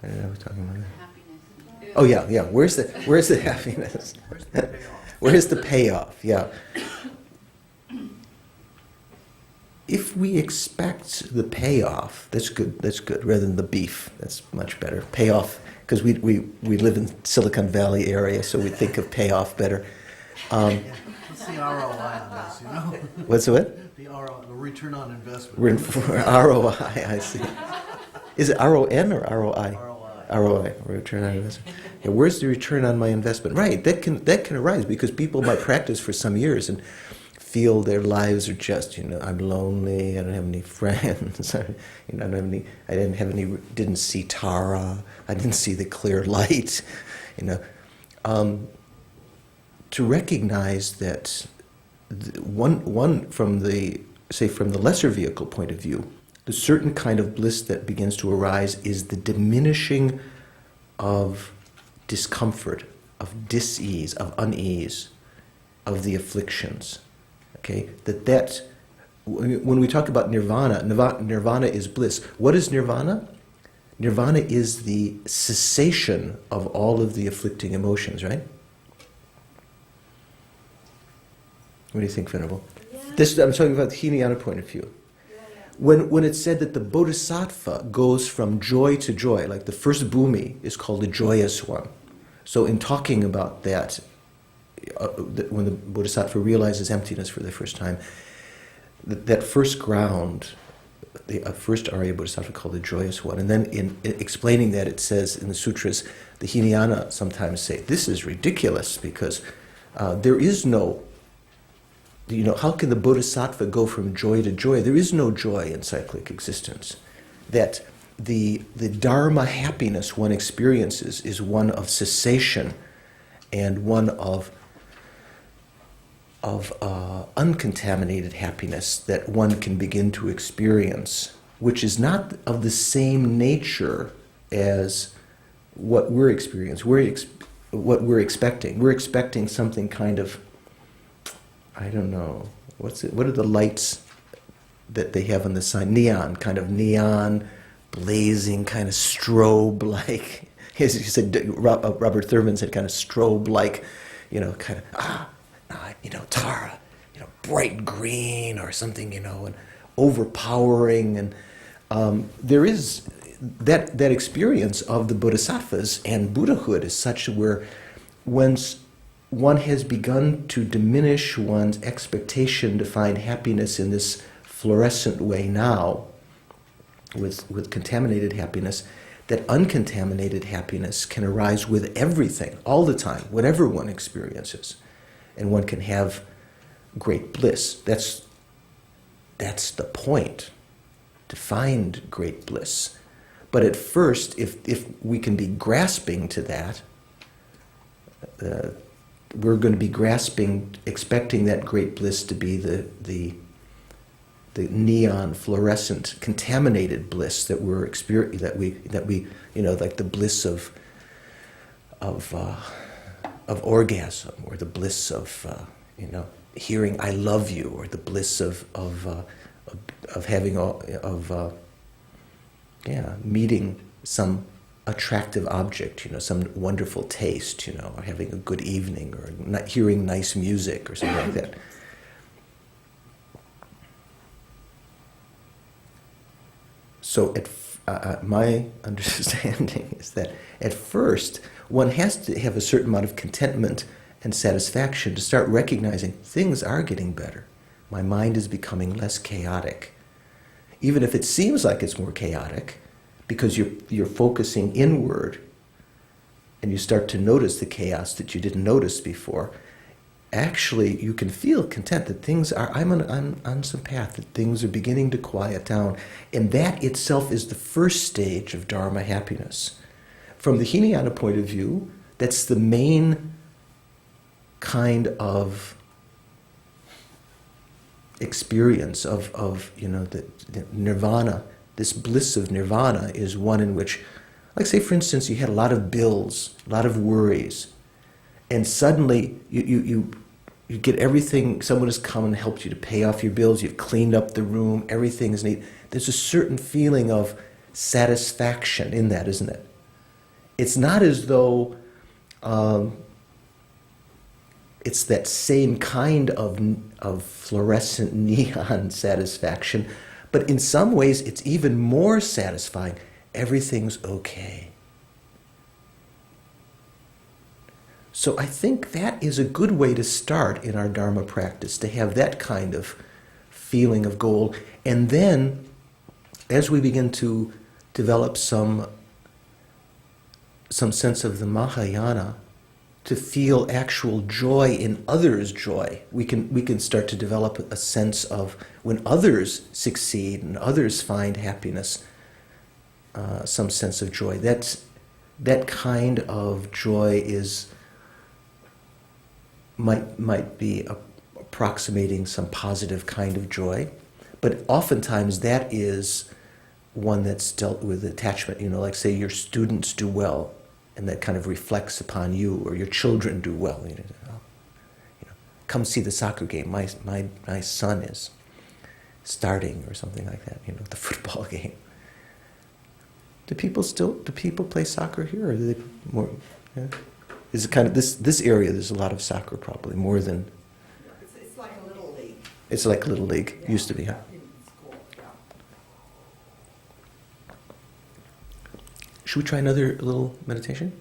don't know. I was talking about that. Happiness. Oh yeah. Where's the happiness? Where's the payoff? Yeah. If we expect the payoff, that's good. That's good. Rather than the beef, that's much better. Payoff, because we live in Silicon Valley area, so we think of payoff better. What's the ROI on this? You know. What's what? The return on investment. ROI. I see. Is it RON or ROI? ROI. ROI, return on investment. Yeah, where's the return on my investment? Right, that can arise because people might practice for some years and feel their lives are just, I'm lonely, I don't have any friends, didn't see Tara, I didn't see the clear light, to recognize that one from the lesser vehicle point of view, the certain kind of bliss that begins to arise is the diminishing of discomfort, of dis-ease, of unease, of the afflictions. Okay, that when we talk about nirvana is bliss. What is nirvana? Nirvana is the cessation of all of the afflicting emotions, right? What do you think, Venerable? Yeah. I'm talking about the Hinayana point of view. When it's said that the bodhisattva goes from joy to joy, like the first bhumi is called the joyous one. So in talking about that, when the bodhisattva realizes emptiness for the first time, that first ground, the first Arya bodhisattva called the joyous one, and then in explaining that it says in the sutras, the Hinayana sometimes say, this is ridiculous because there is no, how can the bodhisattva go from joy to joy? There is no joy in cyclic existence. That the Dharma happiness one experiences is one of cessation and one of uncontaminated happiness that one can begin to experience, which is not of the same nature as what we're experiencing. What we're expecting. We're expecting something kind of, I don't know, what are the lights that they have on the sign? Neon, blazing, kind of strobe-like. As you said, Robert Thurman said, kind of strobe-like, kind of, Tara, bright green or something, and overpowering. And there is that experience of the bodhisattvas and Buddhahood is such where once one has begun to diminish one's expectation to find happiness in this fluorescent way now, with contaminated happiness, that uncontaminated happiness can arise with everything, all the time, whatever one experiences. And one can have great bliss. That's the point, to find great bliss. But at first, if we can be grasping to that, we're going to be grasping, expecting that great bliss to be the neon, fluorescent, contaminated bliss that we're experiencing, that we like the bliss of orgasm, or the bliss of hearing "I love you," or the bliss of having meeting some attractive object, some wonderful taste, or having a good evening, or not hearing nice music, or something like that. So, my understanding is that at first one has to have a certain amount of contentment and satisfaction to start recognizing things are getting better. My mind is becoming less chaotic. even if it seems like it's more chaotic, because you're focusing inward and you start to notice the chaos that you didn't notice before, actually you can feel content that things are, I'm on some path, that things are beginning to quiet down. And that itself is the first stage of Dharma happiness. From the Hinayana point of view, that's the main kind of experience of the nirvana. This bliss of nirvana is one in which, like say for instance, you had a lot of bills, a lot of worries, and suddenly you get everything, someone has come and helped you to pay off your bills, you've cleaned up the room, everything is neat. There's a certain feeling of satisfaction in that, isn't it? It's not as though it's that same kind of fluorescent neon satisfaction, but in some ways it's even more satisfying. Everything's okay. So I think that is a good way to start in our Dharma practice, to have that kind of feeling of goal. And then, as we begin to develop some sense of the Mahayana, to feel actual joy in others' joy, we can start to develop a sense of when others succeed and others find happiness, some sense of joy. That kind of joy might be approximating some positive kind of joy, but oftentimes that is one that's dealt with attachment. Like say your students do well, and that kind of reflects upon you, or your children do well. Come see the soccer game. My son is starting, or something like that. The football game. Do people play soccer here, or do they more? Yeah? Is it kind of this area? There's a lot of soccer, probably more than. It's like a little league. It's like Little League. Yeah. Used to be, huh? In school, yeah. Should we try another little meditation?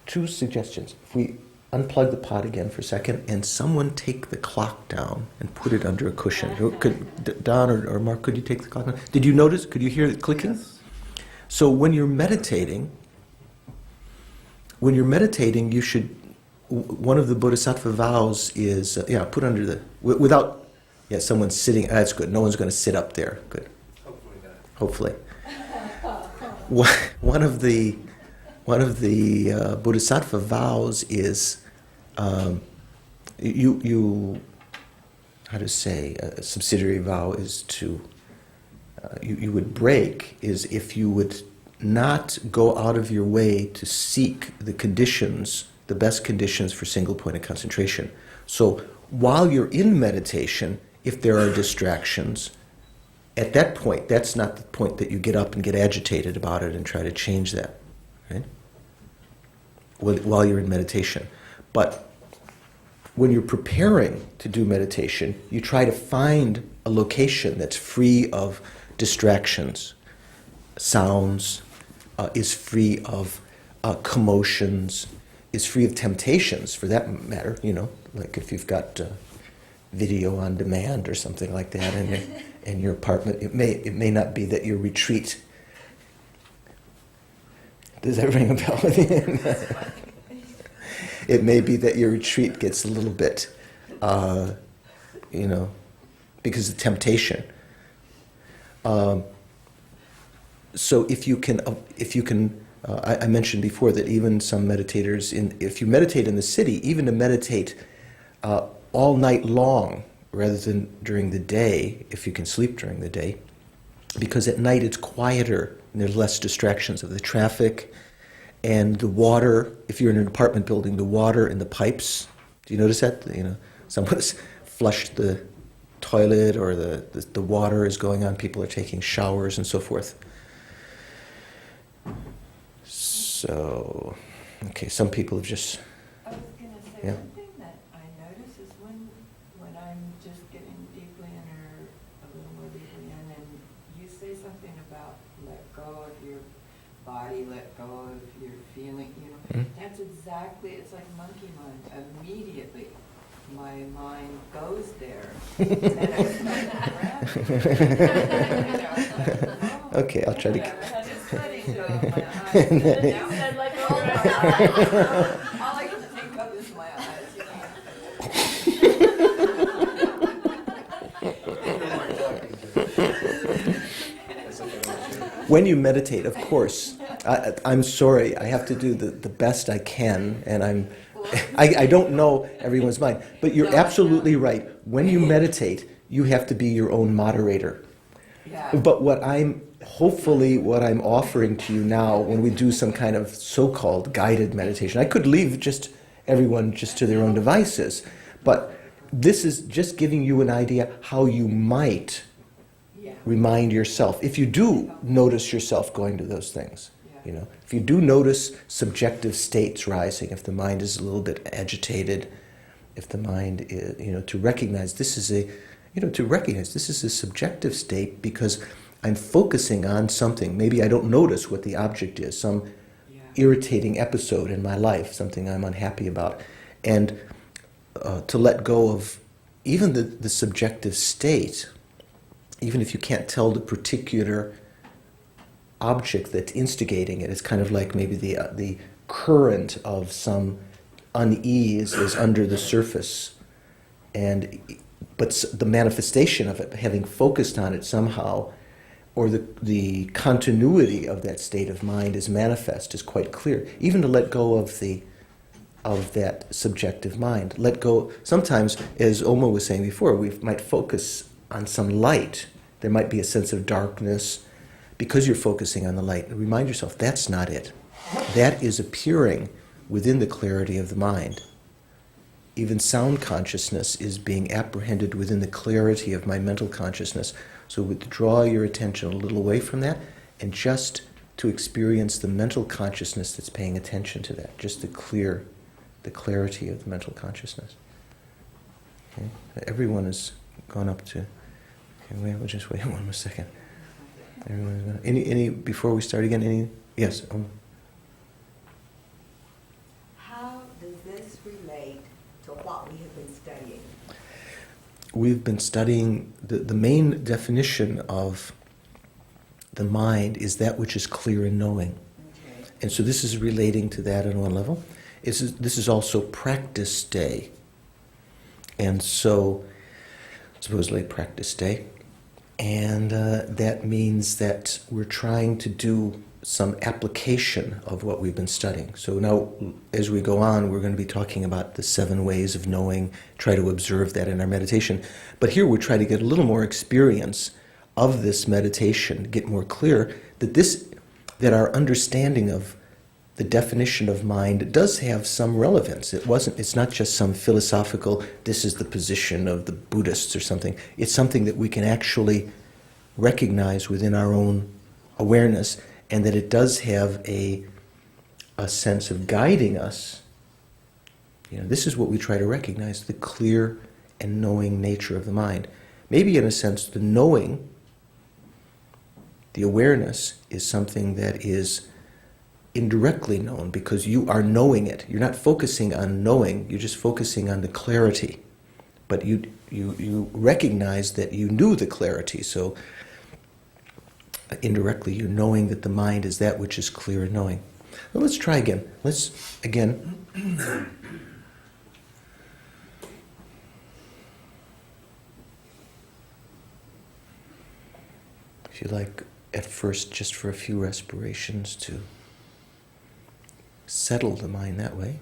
2 suggestions. If we unplug the pot again for a second, and someone take the clock down and put it under a cushion. Could Don or Mark, could you take the clock down? Did you notice? Could you hear it clicking? Yes. So when you're meditating, you should. One of the Bodhisattva vows is put under the without. Yeah, someone's sitting. That's good. No one's going to sit up there. Good. Hopefully not. Hopefully. One of the Bodhisattva vows is you how to say, a subsidiary vow is to you would break is if you would not go out of your way to seek the conditions, the best conditions for single point of concentration. So while you're in meditation, if there are distractions, at that point, that's not the point that you get up and get agitated about it and try to change that, right? While you're in meditation. But when you're preparing to do meditation, you try to find a location that's free of distractions, sounds, is free of commotions, is free of temptations, for that matter, like if you've got video on demand or something like that in your apartment, it may not be that your retreat. Does that ring a bell? It may be that your retreat gets a little bit, because of temptation. So if you can, I mentioned before that even some meditators, if you meditate in the city, even to meditate all night long rather than during the day, if you can sleep during the day, because at night it's quieter and there's less distractions of the traffic and the water. If you're in an apartment building, the water in the pipes. Do you notice that? Someone's flushed the toilet, or the water is going on. People are taking showers and so forth. So, okay, some people have just. I was going to say, Yeah. one thing that I notice is when I'm just getting deeply in, or a little more deeply in, and you say something about let go of your body, let go of your feeling, that's exactly, it's like monkey mind. Immediately, my mind goes there. And I start grabbing Okay, I'll try to. All I can think of is my eyes. When you meditate, of course, I'm sorry, I have to do the best I can, and I don't know everyone's mind, but you're absolutely right. When you meditate, you have to be your own moderator. Yeah. But what I'm offering to you now, when we do some kind of so-called guided meditation, I could leave everyone to their own devices, but this is just giving you an idea how you might remind yourself. If you do notice yourself going to those things, if you do notice subjective states rising, if the mind is a little bit agitated, if the mind is, to recognize this is a subjective state because I'm focusing on something. Maybe I don't notice what the object is, some irritating episode in my life, something I'm unhappy about. And to let go of even the subjective state, even if you can't tell the particular object that's instigating it, it's kind of like maybe the current of some unease is under the surface. But the manifestation of it, having focused on it somehow, or the continuity of that state of mind is manifest, is quite clear. Even to let go of that subjective mind. Let go, sometimes, as Oma was saying before, we might focus on some light. There might be a sense of darkness because you're focusing on the light. And remind yourself, that's not it. That is appearing within the clarity of the mind. Even sound consciousness is being apprehended within the clarity of my mental consciousness. So withdraw your attention a little away from that and just to experience the mental consciousness that's paying attention to that. Just the clarity of the mental consciousness. Okay? Everyone has gone up to... Okay, we'll just wait one more second. Any before we start again, any... Yes? How does this relate to what we have been studying? We've been studying the main definition of the mind is that which is clear in knowing. Okay. And so this is relating to that on one level. This is also practice day. And so, supposedly practice day. And that means that we're trying to do some application of what we've been studying. So now, as we go on, we're going to be talking about the 7 ways of knowing, try to observe that in our meditation. But here we're trying to get a little more experience of this meditation, get more clear that our understanding of the definition of mind does have some relevance. It's not just some philosophical, this is the position of the Buddhists or something. It's something that we can actually recognize within our own awareness, and that it does have a sense of guiding us. This is what we try to recognize, the clear and knowing nature of the mind. Maybe in a sense, the knowing, the awareness, is something that is indirectly known because you are knowing it. You're not focusing on knowing, you're just focusing on the clarity. But you recognize that you knew the clarity, so indirectly you're knowing that the mind is that which is clear in knowing. Well, let's try again. If you like, at first, just for a few respirations to settle the mind that way.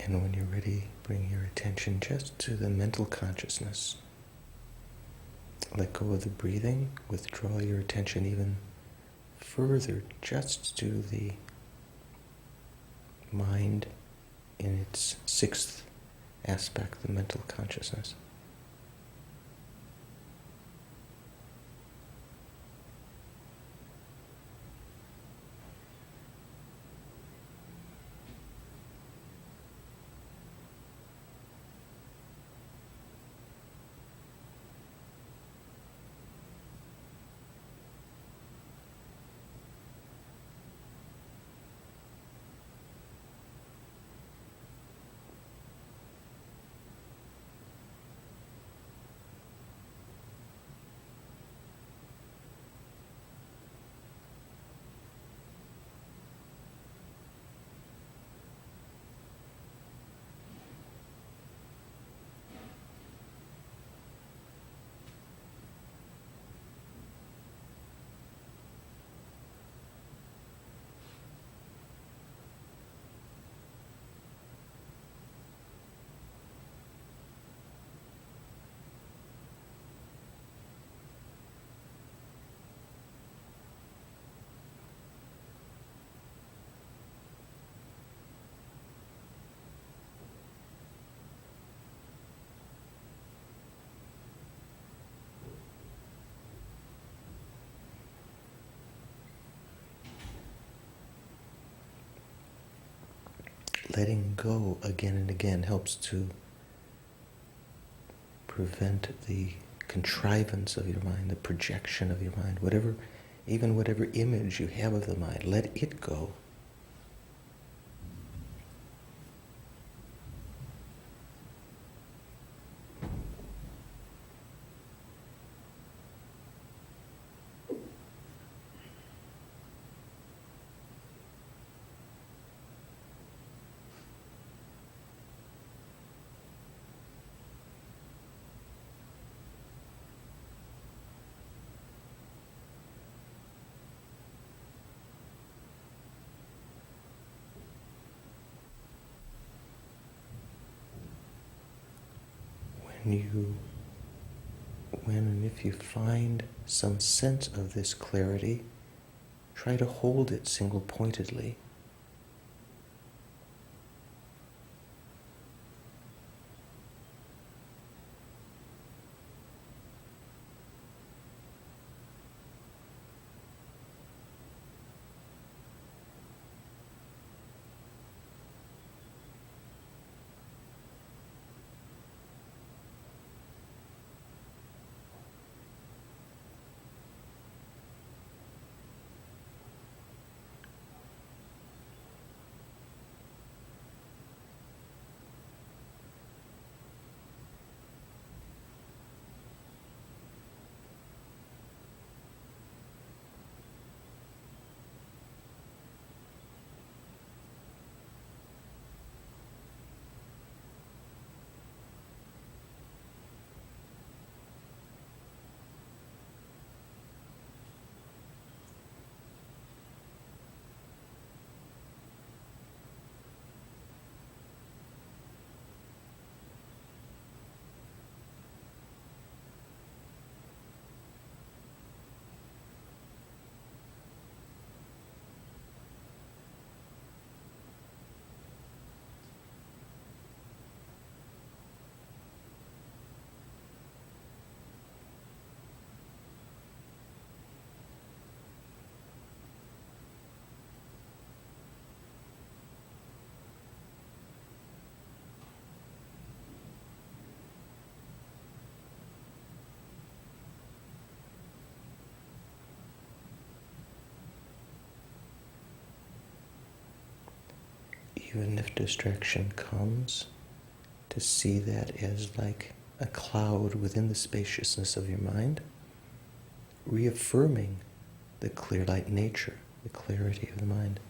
And when you're ready, bring your attention just to the mental consciousness. Let go of the breathing. Withdraw your attention even further just to the mind in its sixth aspect, the mental consciousness. Letting go again and again helps to prevent the contrivance of your mind, the projection of your mind, even whatever image you have of the mind, let it go. When and if you find some sense of this clarity, try to hold it single-pointedly. Even if distraction comes, to see that as like a cloud within the spaciousness of your mind, reaffirming the clear light nature, the clarity of the mind.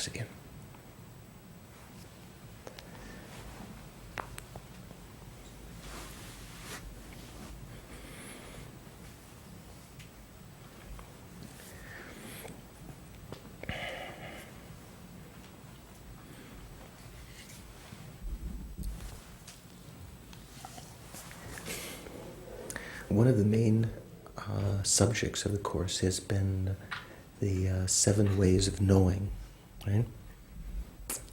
relax again. One of the main subjects of the Course has been the 7 ways of knowing, right?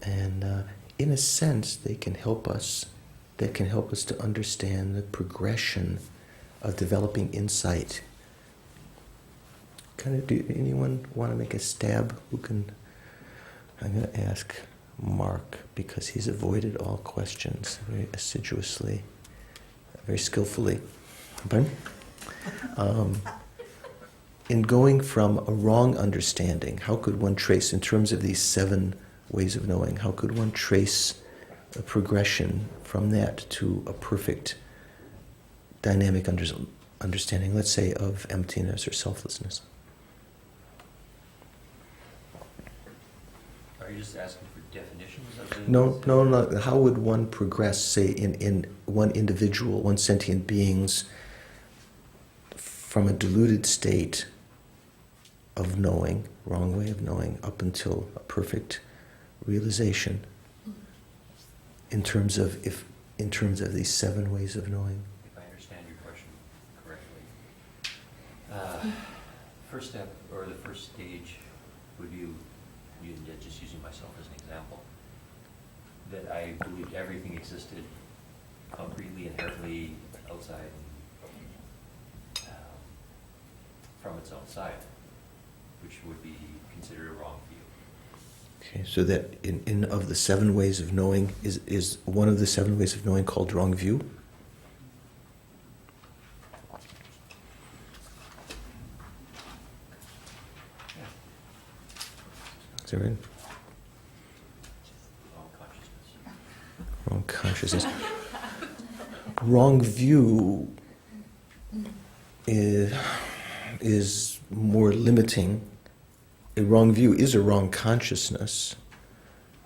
And in a sense, they can help us. That can help us to understand the progression of developing insight. Do anyone want to make a stab? Who can? I'm going to ask Mark because he's avoided all questions very assiduously, very skillfully. Pardon? In going from a wrong understanding, how could one trace, in terms of these 7 ways of knowing, how could one trace a progression from that to a perfect dynamic understanding, let's say, of emptiness or selflessness? Are you just asking for definitions of it? No. How would one progress, say, in one individual, one sentient being's, from a deluded state of knowing, wrong way of knowing, up until a perfect realization, in terms of these 7 ways of knowing? If I understand your question correctly, first step or the first stage would be, just using myself as an example, that I believed everything existed concretely, inherently outside, from its own side, which would be considered a wrong view. Okay, so that in of the 7 ways of knowing, is one of the 7 ways of knowing called wrong view? Is that right? Wrong consciousness. Wrong view is more limiting. A wrong view is a wrong consciousness,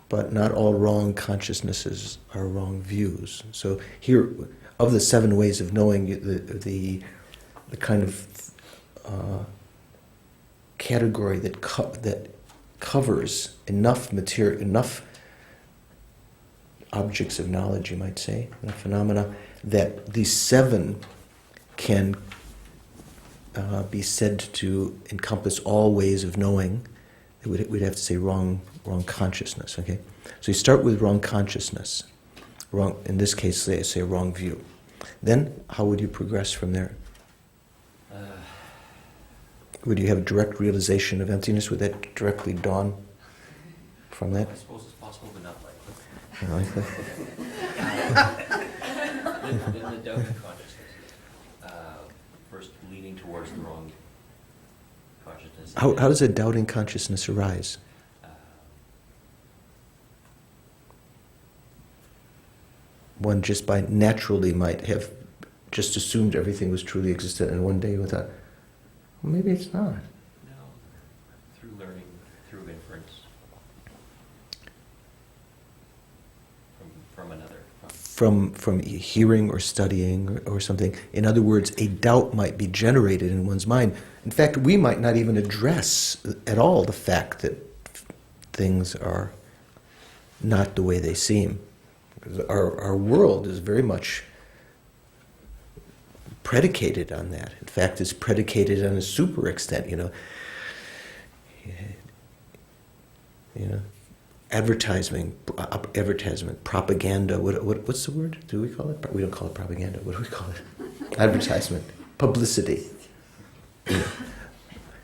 but not all wrong consciousnesses are wrong views. So here, of the 7 ways of knowing, the kind of category that covers enough material, enough objects of knowledge, you might say, enough phenomena, that these 7 can be said to encompass all ways of knowing. We'd have to say wrong consciousness. Okay, so you start with wrong consciousness. Wrong, in this case, say wrong view. Then, how would you progress from there? Would you have direct realization of emptiness? Would that directly dawn from that? I suppose it's possible, but not likely. Not likely? Then the doubting consciousness, first leaning towards the wrong consciousness. How does a doubting consciousness arise? One just by naturally might have just assumed everything was truly existent, and one day without. Well, maybe it's not. No, through learning, through inference, from another. From hearing or studying or something. In other words, a doubt might be generated in one's mind. In fact, we might not even address at all the fact that things are not the way they seem. Our world is very much predicated on that. In fact, it's predicated on a super extent. Advertisement, propaganda. What's the word? Do we call it? We don't call it propaganda. What do we call it? Advertisement, publicity,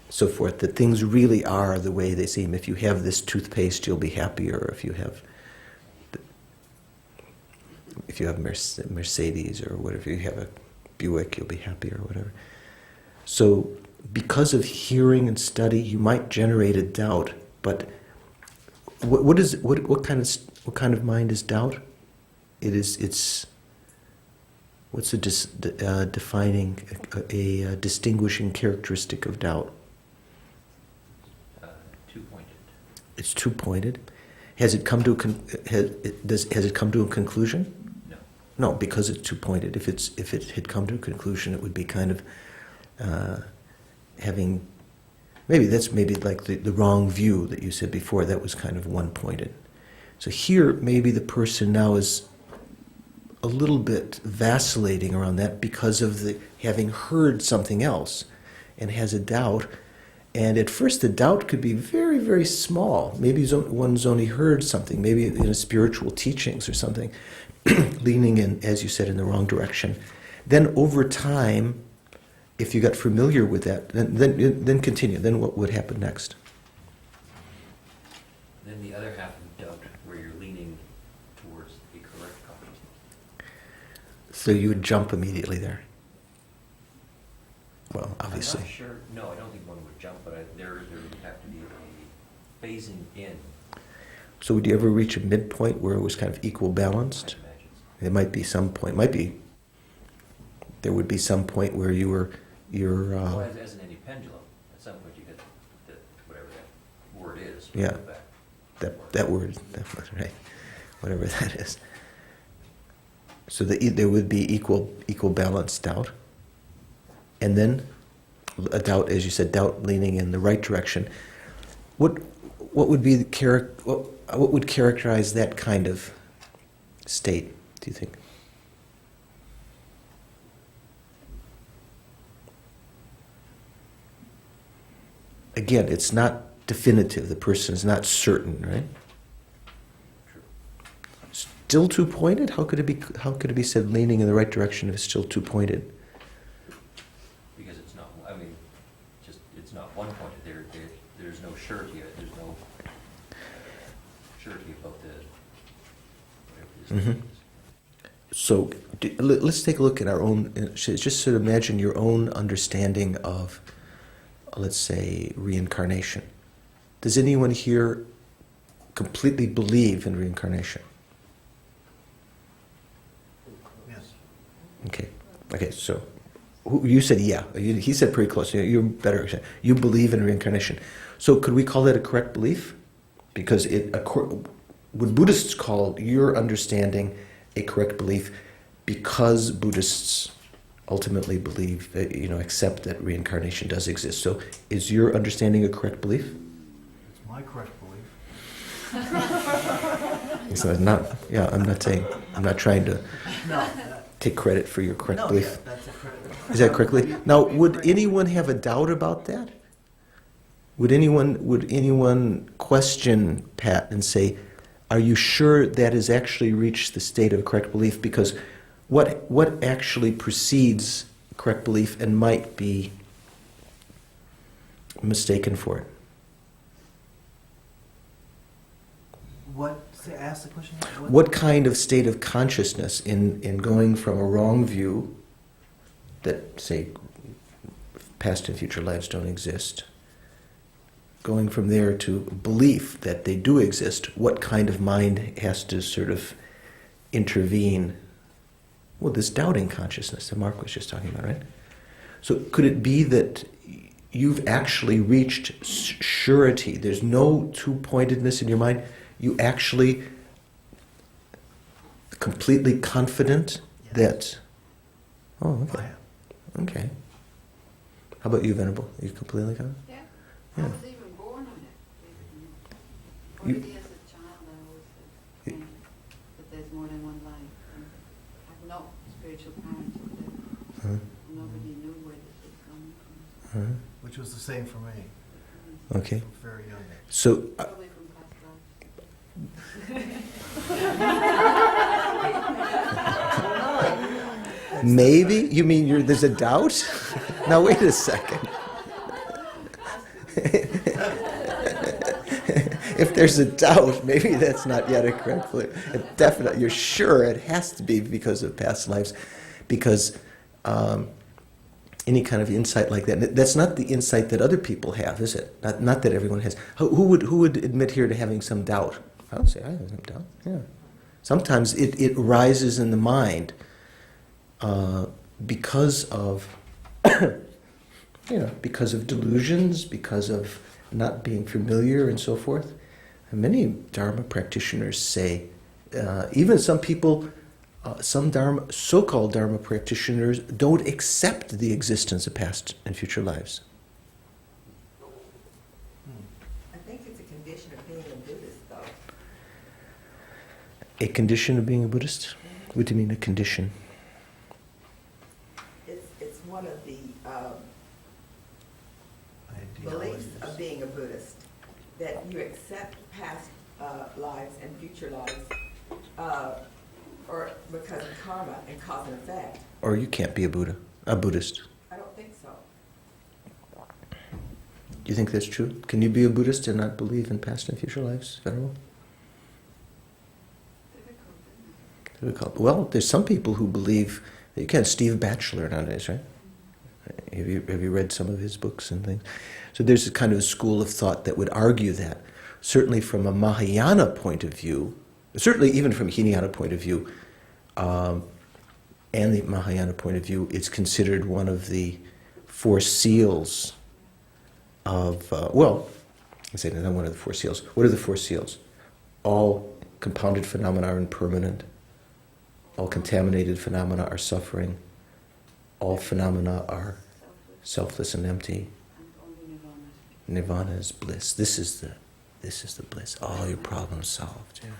so forth. That things really are the way they seem. If you have this toothpaste, you'll be happier. If you have Mercedes or whatever, you have a Buick, you'll be happy or whatever. So because of hearing and study, you might generate a doubt, but what kind of mind is doubt? It's what's a defining a distinguishing characteristic of doubt? Two-pointed. It's two-pointed. Has it come to has it come to a conclusion? No. No, because it's two-pointed. If it had come to a conclusion, it would be kind of having, maybe like the wrong view that you said before. That was kind of one-pointed. So here, maybe the person now is a little bit vacillating around that because of the having heard something else and has a doubt. And at first, the doubt could be very, very small. Maybe one's only heard something, maybe in a spiritual teachings or something, leaning in, as you said, in the wrong direction. Then over time, if you got familiar with that, then continue. Then what would happen next? Then the other half of doubt, where you're leaning towards a correct consciousness. So you would jump immediately there. Well, obviously. I'm not sure. No, I don't think one would jump, but there would have to be a phasing in. So would you ever reach a midpoint where it was kind of equal balanced? I imagine. There might be some point. There would be some point where you're. Well, as in any pendulum, at some point you get whatever that word is. Yeah. Back. That word, right? Whatever that is. So there would be equal balanced doubt, and then a doubt, as you said, doubt leaning in the right direction. What would be what would characterize that kind of state? Do you think? Again, it's not definitive. The person is not certain, right? Still two-pointed? How could it be said leaning in the right direction if it's still two-pointed? Because it's not. I mean, it's not one-pointed. There's no surety. There's no surety about the whatever it is. So let's take a look at our own. Just sort of imagine your own understanding of, let's say, reincarnation. Does anyone here completely believe in reincarnation? Yes. Okay. So you said yeah. He said pretty close. You're better. You believe in reincarnation. So could we call that a correct belief? Because would Buddhists call your understanding a correct belief because Buddhists ultimately believe, accept that reincarnation does exist. So is your understanding a correct belief? It's my correct belief. So I'm not trying to No. take credit for your correct No, belief. yeah, that's a correct. Is that correctly? Now, would anyone have a doubt about that? Would anyone question Pat and say, are you sure that has actually reached the state of correct belief? Because what actually precedes correct belief and might be mistaken for it? Ask the question. What kind of state of consciousness in going from a wrong view that, say, past and future lives don't exist, going from there to belief that they do exist, what kind of mind has to sort of intervene? Well, this doubting consciousness that Mark was just talking about, right? So could it be that you've actually reached surety? There's no two-pointedness in your mind. You actually completely confident that... Oh, okay. Okay. How about you, Venerable? Are you completely confident? Yeah. Yeah. I was even born on it. You- Already as a child, I always said that there's more than one life. And I have no spiritual parents or whatever. Huh? Nobody knew where this was coming from. Huh? Which was the same for me. Okay. From very young. So, Probably from past lives. maybe? You mean there's a doubt? Now, wait a second. If there's a doubt, maybe that's not yet a correct belief. Definitely, you're sure it has to be because of past lives, because any kind of insight like that, that's not the insight that other people have, is it? Not that everyone has. Who would admit here to having some doubt? I would say I have some doubt. Yeah. Sometimes it rises in the mind because of because of delusions, because of not being familiar and so forth. Many Dharma practitioners say, even some people, some so-called Dharma practitioners don't accept the existence of past and future lives. I think it's a condition of being a Buddhist, though. A condition of being a Buddhist? What do you mean, a condition? It's one of the beliefs of being a Buddhist, that you accept past lives and future lives, or because of karma and cause and effect. Or you can't be a Buddhist. I don't think so. Do you think that's true? Can you be a Buddhist and not believe in past and future lives, Venerable? Difficult. Well, there's some people who believe that you can. Steve Batchelor nowadays, right? Have you read some of his books and things? So there's a kind of a school of thought that would argue that. Certainly from a Mahayana point of view, certainly even from a Hinayana point of view, and the Mahayana point of view, it's considered one of the four seals of, let's say not one of the four seals. What are the four seals? All compounded phenomena are impermanent. All contaminated phenomena are suffering. All phenomena are selfless and empty. Nirvana is bliss. This is the bliss. All your problems solved. Yeah.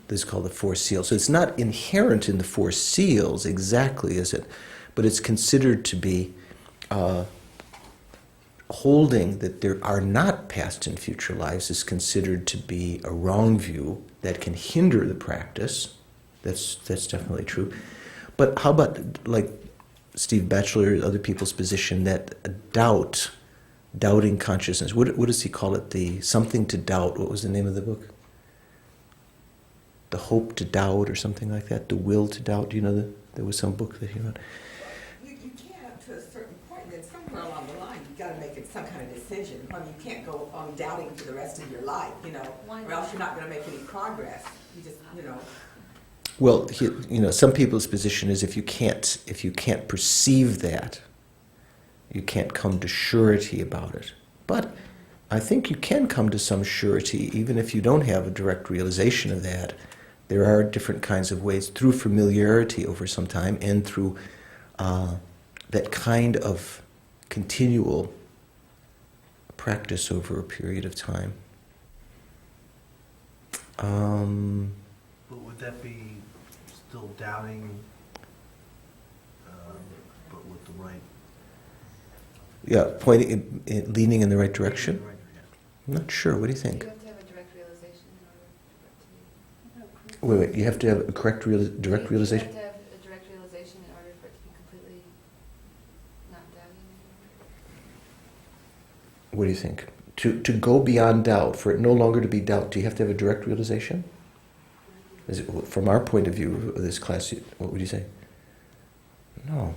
This is called the four seals. So it's not inherent in the four seals exactly, is it? But it's considered to be holding that there are not past and future lives is considered to be a wrong view that can hinder the practice. That's definitely true. But how about like Steve Batchelor or other people's position that doubting consciousness, what does he call it? The something to doubt. What was the name of the book? The hope to doubt or something like that? The will to doubt. Do you know there was some book that he wrote? You can't up to a certain point, then somewhere along the line you've got to make some kind of decision. I mean, you can't go on doubting for the rest of your life, or else you're not going to make any progress. You just, Well, some people's position is if you can't perceive that, you can't come to surety about it. But I think you can come to some surety, even if you don't have a direct realization of that. There are different kinds of ways, through familiarity over some time and through that kind of continual practice over a period of time. But would that be still doubting, but with the right? Yeah, leaning in the right direction? I'm not sure. What do you think? You have to have a direct realization in order for it to be... Wait. You have to have a correct direct realization? You have to have a direct realization in order for it to be completely not doubting. What do you think? To go beyond doubt, for it no longer to be doubt, do you have to have a direct realization? From our point of view of this class, what would you say? No.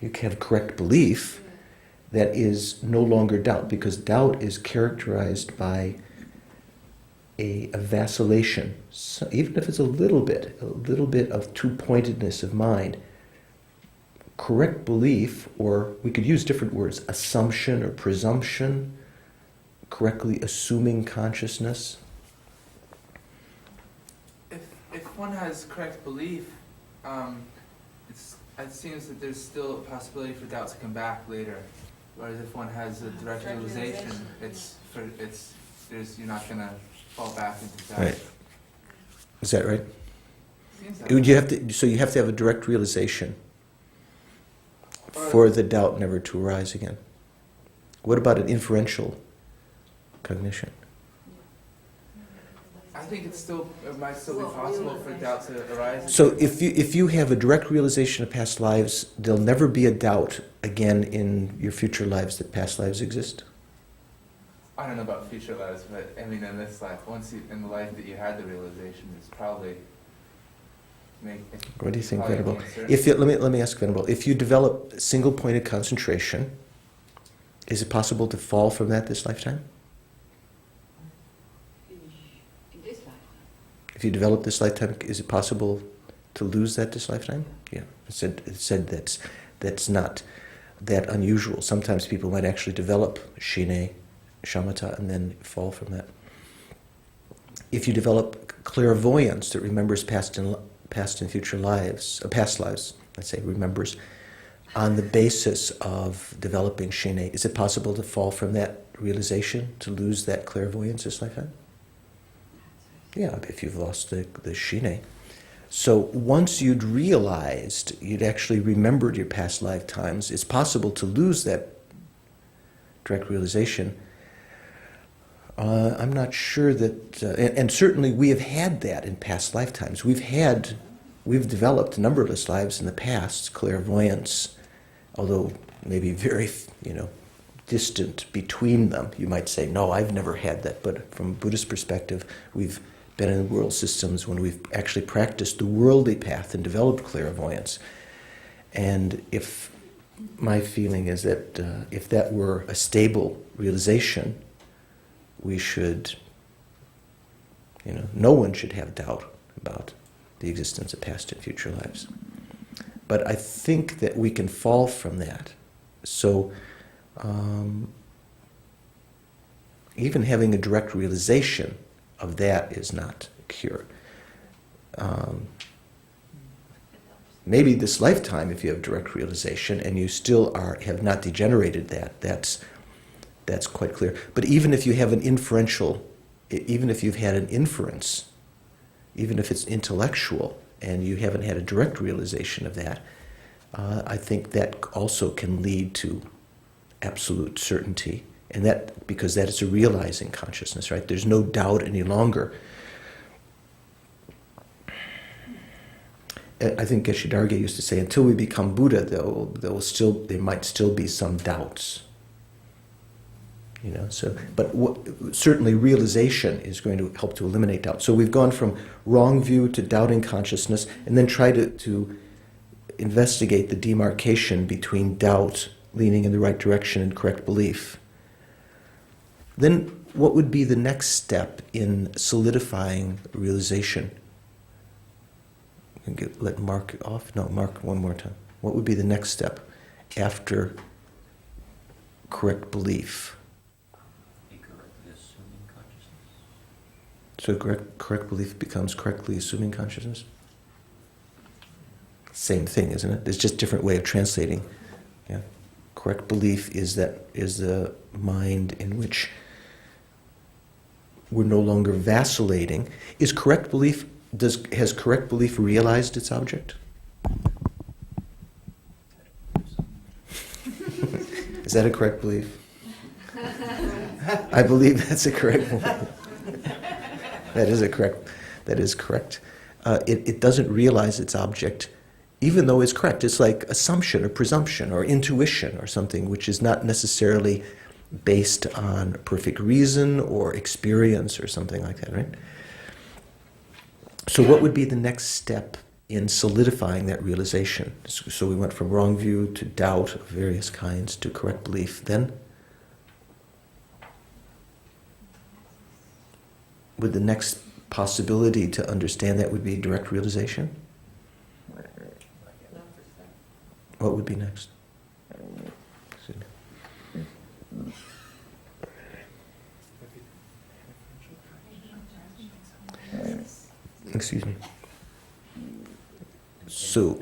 You can have correct belief that is no longer doubt, because doubt is characterized by a vacillation, so even if it's a little bit of two-pointedness of mind. Correct belief, or we could use different words, assumption or presumption, correctly assuming consciousness. If one has correct belief, it seems that there's still a possibility for doubt to come back later. Whereas if one has a direct realization, you're not going to fall back into doubt. Right. Is that right? Seems that So you have to have a direct realization for the doubt never to arise again. What about an inferential cognition? I think it might still be possible for doubt to arise. So if you have a direct realization of past lives, there'll never be a doubt again in your future lives that past lives exist? I don't know about future lives, but I mean in this life, in the life that you had the realization, it's probably... What do you think, Venerable? Let me ask Venerable, if you develop single-pointed concentration, is it possible to fall from that this lifetime? If you develop this lifetime, is it possible to lose that this lifetime? Yeah, it said that's not that unusual. Sometimes people might actually develop shine, shamatha, and then fall from that. if you develop clairvoyance that remembers past and future lives, past lives, let's say, remembers, on the basis of developing Shine, is it possible to fall from that realization, to lose that clairvoyance this lifetime? Yeah, if you've lost the Shine. So once you'd realized, you'd actually remembered your past lifetimes, it's possible to lose that direct realization. I'm not sure that, and certainly we have had that in past lifetimes. We've developed numberless lives in the past, clairvoyance, although maybe very, distant between them. You might say, no, I've never had that. But from a Buddhist perspective, we've been in world systems when we've actually practiced the worldly path and developed clairvoyance. And if my feeling is that if that were a stable realization, we should, no one should have doubt about the existence of past and future lives. But I think that we can fall from that. So even having a direct realization of that is not a cure. Maybe this lifetime, if you have direct realization and you still have not degenerated that's quite clear. But even if you have even if you've had an inference, even if it's intellectual and you haven't had a direct realization of that, I think that also can lead to absolute certainty. And that, because that is a realizing consciousness, right? There's no doubt any longer. I think Geshe Darge used to say, until we become Buddha, there might still be some doubts. But certainly realization is going to help to eliminate doubt. So we've gone from wrong view to doubting consciousness, and then try to investigate the demarcation between doubt, leaning in the right direction, and correct belief. Then what would be the next step in solidifying realization? Let Mark off? No, Mark one more time. What would be the next step after correct belief? So correct belief becomes correctly assuming consciousness? Same thing, isn't it? It's just a different way of translating. Yeah. Correct belief is the mind in which we're no longer vacillating. Has correct belief realized its object? Is that a correct belief? I believe that's a correct belief. That is correct. It doesn't realize its object, even though it's correct. It's like assumption or presumption or intuition or something which is not necessarily based on perfect reason or experience or something like that, right? So what would be the next step in solidifying that realization? So we went from wrong view to doubt of various kinds to correct belief. Then? Would the next possibility to understand that would be direct realization? What would be next? Excuse me. So,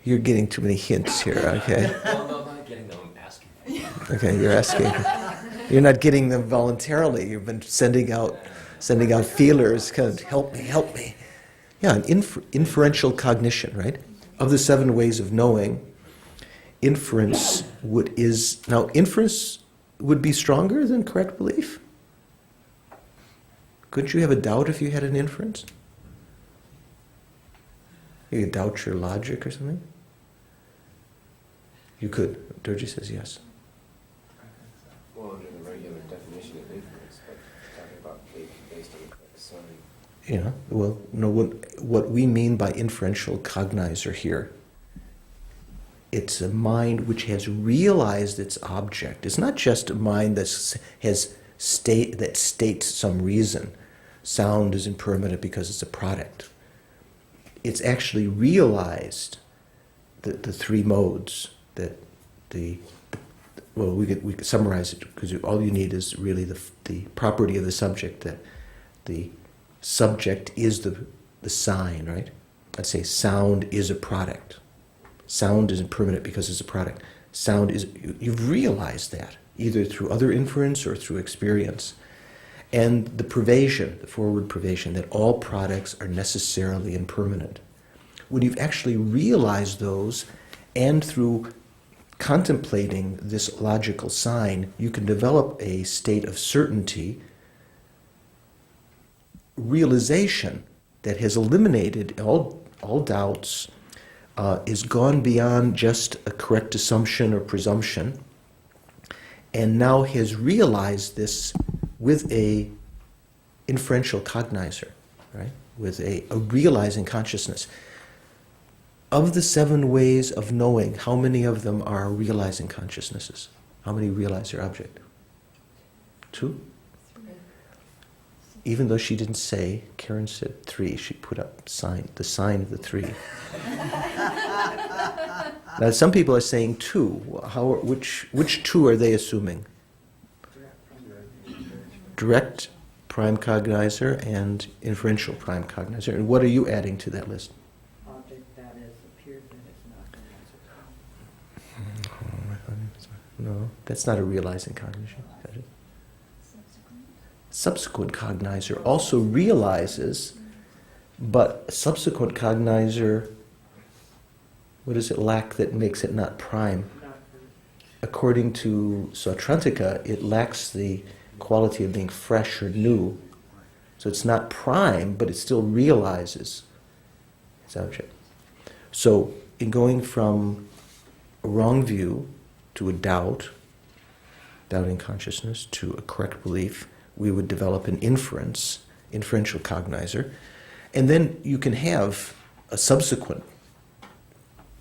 you're getting too many hints here, okay? Well, no, I'm not getting them, I'm asking. Okay, you're asking. You're not getting them voluntarily. You've been sending out feelers, kind of, help me. Yeah, an inferential cognition, right? Of the 7 ways of knowing, inference would be stronger than correct belief? Couldn't you have a doubt if you had an inference? You could doubt your logic or something? You could. Dorji says yes. Well, under the regular definition of inference, but talking about based on a sign. Yeah, well, no, what we mean by inferential cognizer here, it's a mind which has realized its object. It's not just a mind that states some reason. Sound is impermanent because it's a product. It's actually realized the 3 modes, that the well, we could summarize it, because all you need is really the property of the subject, that the subject is the sign, right? Let's say sound is a product. Sound isn't permanent because it's a product. Sound is, you've realized that, either through other inference or through experience. And the pervasion, the forward pervasion, that all products are necessarily impermanent. When you've actually realized those, and through contemplating this logical sign, you can develop a state of certainty, realization that has eliminated all doubts, is gone beyond just a correct assumption or presumption, and now has realized this with a inferential cognizer, right? With a realizing consciousness. Of the 7 ways of knowing, how many of them are realizing consciousnesses? How many realize their object? 2? Even though she didn't say, Karen said 3, she put up the sign of the 3. Now some people are saying 2. Which 2 are they assuming? Direct prime cognizer and inferential prime cognizer. And what are you adding to that list? Object that is appeared that is not. No, that's not a realizing cognition. That is. Subsequent cognizer also realizes, but subsequent cognizer, what does it lack that makes it not prime? According to Sautrantika, it lacks the quality of being fresh or new. So it's not prime, but it still realizes its object. So in going from a wrong view to a doubt, doubting consciousness, to a correct belief, we would develop an inferential cognizer. And then you can have a subsequent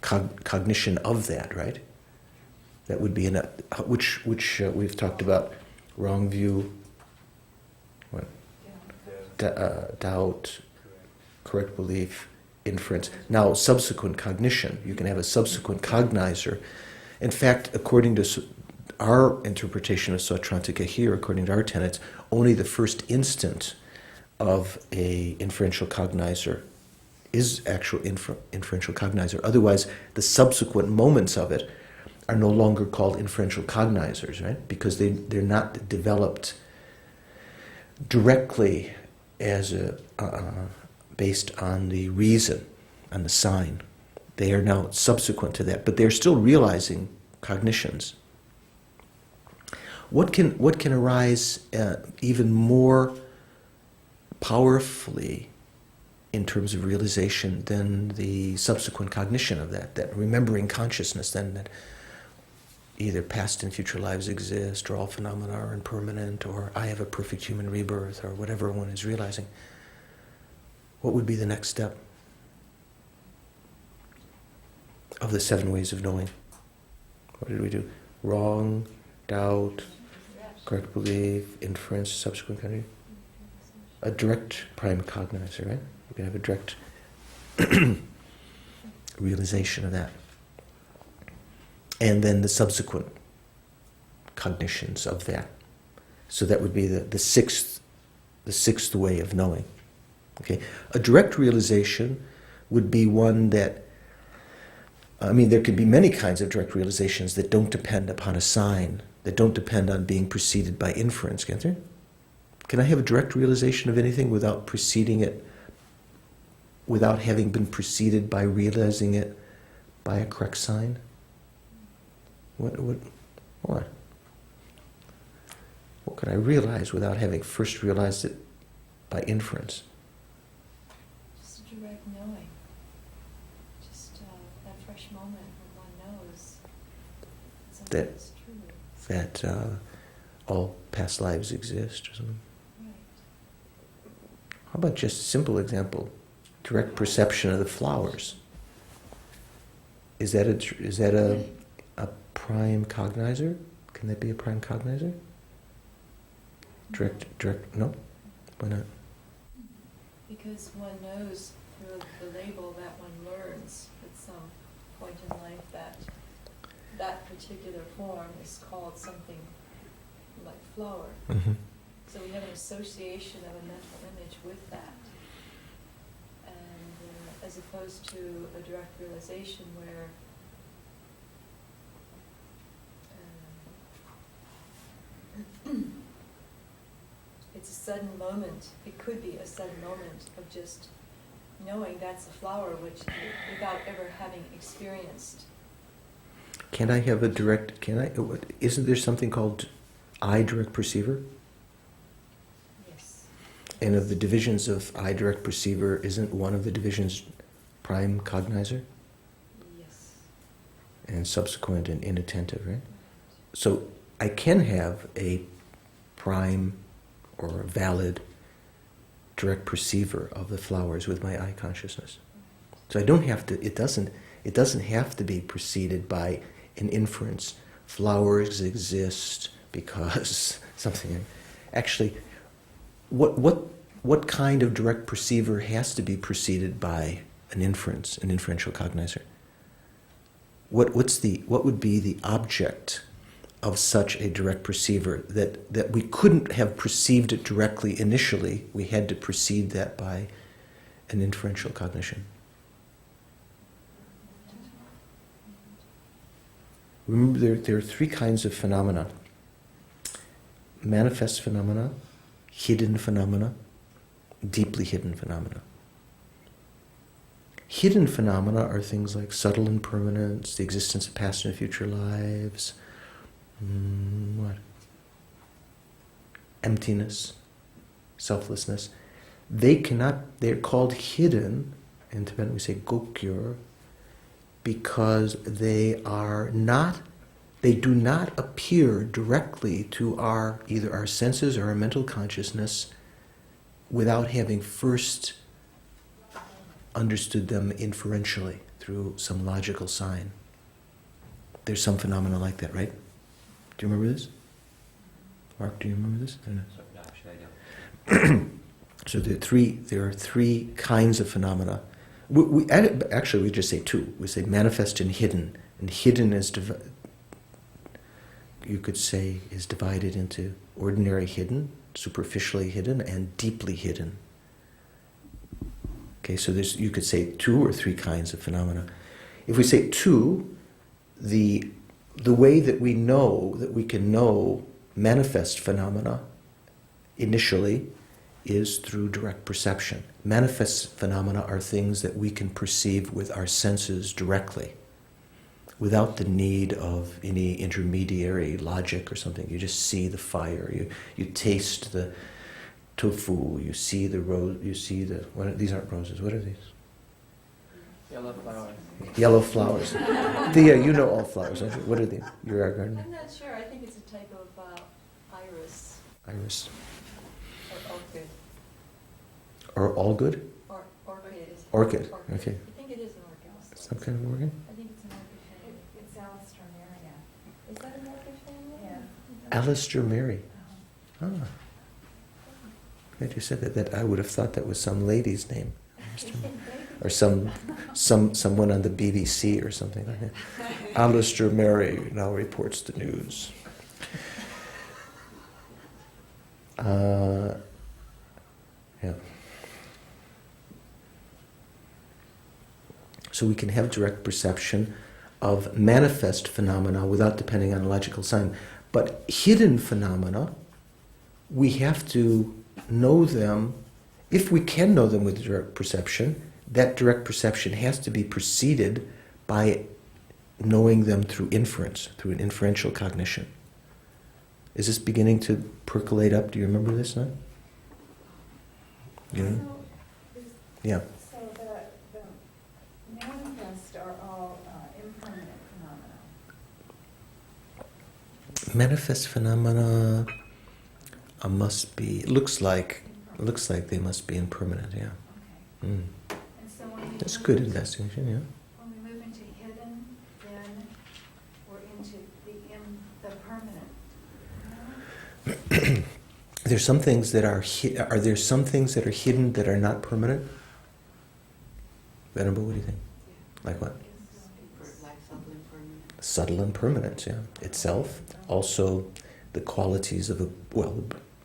cognition of that, right? That would be which we've talked about. Wrong view, what? Doubt, correct belief, inference. Now, subsequent cognition. You can have a subsequent cognizer. In fact, according to our interpretation of Sautrantika here, according to our tenets, only the first instant of a inferential cognizer is actual inferential cognizer. Otherwise, the subsequent moments of it are no longer called inferential cognizers, right? Because they're not developed directly as based on the reason, on the sign. They are now subsequent to that, but they're still realizing cognitions. What can arise even more powerfully in terms of realization than the subsequent cognition of that remembering consciousness, then that either past and future lives exist, or all phenomena are impermanent, or I have a perfect human rebirth, or whatever one is realizing? What would be the next step of the 7 ways of knowing? What did we do? Wrong, doubt, correct belief, inference, subsequent cognition. A direct prime cognizer, right? You can have a direct realization of that. And then the subsequent cognitions of that. So that would be the sixth way of knowing. Okay? A direct realization would be one that, there could be many kinds of direct realizations that don't depend upon a sign, that don't depend on being preceded by inference, can't there? Can I have a direct realization of anything without preceding it, without having been preceded by realizing it by a correct sign? What could I realize without having first realized it by inference? Just a direct knowing. Just that fresh moment when one knows something is true. That all past lives exist or something. Right. How about just a simple example? Direct perception of the flowers. Is that a prime cognizer? Can that be a prime cognizer? Direct, no? Why not? Because one knows through the label that one learns at some point in life that that particular form is called something like flower. Mhm. So we have an association of a mental image with that. And as opposed to a direct realization where it's a sudden moment, it could be a sudden moment of just knowing that's a flower, which without ever having experienced. Can I have a direct, isn't there something called I direct perceiver? Yes. And of the divisions of I direct perceiver, isn't one of the divisions prime cognizer? Yes. And subsequent and inattentive, right? So I can have a prime or a valid direct perceiver of the flowers with my eye consciousness. So I don't have to, it doesn't have to be preceded by an inference. Flowers exist because something. Actually, what kind of direct perceiver has to be preceded by an inference, an inferential cognizer? What would be the object of such a direct perceiver that we couldn't have perceived it directly initially? We had to precede that by an inferential cognition. Remember, there are three kinds of phenomena: manifest phenomena, hidden phenomena, deeply hidden phenomena. Hidden phenomena are things like subtle impermanence, the existence of past and future lives, emptiness, selflessness. They're called hidden, in Tibetan we say gokyur, because they do not appear directly to either our senses or our mental consciousness without having first understood them inferentially through some logical sign. There's some phenomena like that, right? Do you remember this? Mark, do you remember this? I don't know. No, actually I don't. So there are three kinds of phenomena. Actually, we just say two. We say manifest and hidden. And hidden is, you could say, is divided into ordinary hidden, superficially hidden, and deeply hidden. Okay, so you could say two or three kinds of phenomena. If we say two, the way that we can know manifest phenomena initially is through direct perception. Manifest phenomena are things that we can perceive with our senses directly, without the need of any intermediary logic or something. You just see the fire, you taste the tofu, you see the rose, these aren't roses, what are these? Yellow flowers. Yellow flowers. Thea, you know all flowers, don't you? What are they? You're our gardener? I'm not sure. I think it's a type of iris Iris. or orchid. Or all good? Or orchid. Orchid, okay. I think it is an orchid. Some kind of orchid? I think it's an orchid family. It's Alistair Is that an orchid family? Yeah. Alistair Mary. Ah. Glad you said that. I would have thought that was some lady's name. Or someone on the BBC or something like that. Alistair Mary now reports the news. Yeah. So we can have direct perception of manifest phenomena without depending on a logical sign. But hidden phenomena, we have to know them. If we can know them with direct perception, that direct perception has to be preceded by knowing them through inference, through an inferential cognition. Is this beginning to percolate up? Do you remember this now? You know? Yeah. So the manifest are all impermanent phenomena. Manifest phenomena it looks like they must be impermanent, yeah. Okay. Mm. And so when we That's move good into- investigation, yeah. When we move into hidden, then we're into the permanent. There's some things that are there some things that are hidden that are not permanent? Venerable, what do you think? Like what? Like subtle impermanence. subtle impermanence, yeah, itself. Also, the qualities of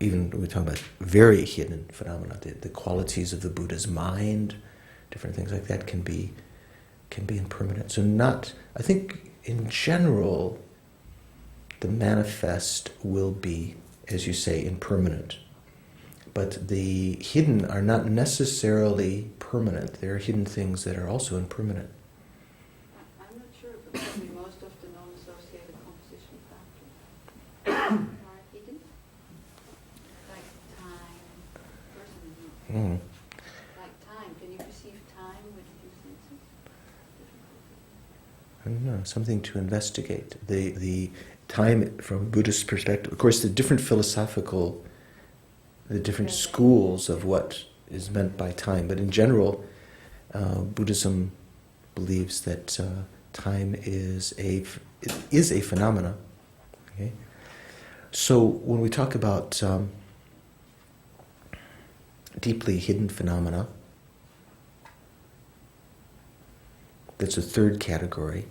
even we're talking about very hidden phenomena, the qualities of the Buddha's mind, different things like that can be impermanent. So I think in general, the manifest will be, as you say, impermanent. But the hidden are not necessarily permanent. There are hidden things that are also impermanent. I'm not sure, but probably most of the non-associated composition factors are hidden. Like time, personally. Like time. Can you perceive time with your senses? I don't know, something to investigate. The time from a Buddhist perspective, of course, the different schools of what is meant by time, but in general, Buddhism believes that time is a phenomena. Okay? So when we talk about deeply hidden phenomena, that's a third category.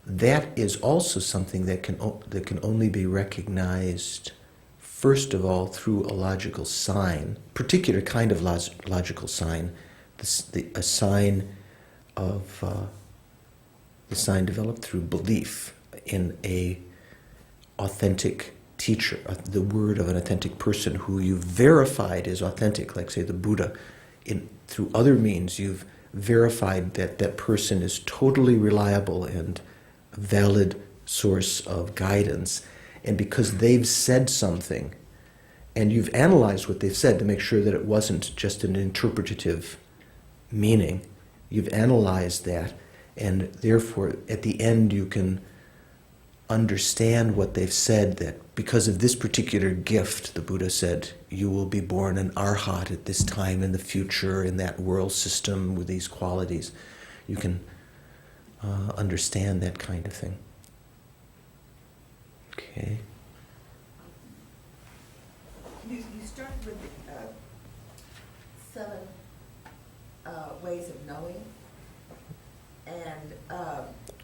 That is also something that can only be recognized, first of all, through a logical sign, particular kind of logical sign, a sign developed through belief in a authentic teacher, the word of an authentic person who you've verified is authentic, like say the Buddha. Through other means, you've verified that that person is totally reliable and a valid source of guidance. And because they've said something, and you've analyzed what they've said to make sure that it wasn't just an interpretative meaning, you've analyzed that, and therefore at the end you can understand what they've said, that because of this particular gift, the Buddha said, you will be born an arhat at this time in the future in that world system with these qualities. You can understand that kind of thing. Okay. You started with the 7 ways of knowing, and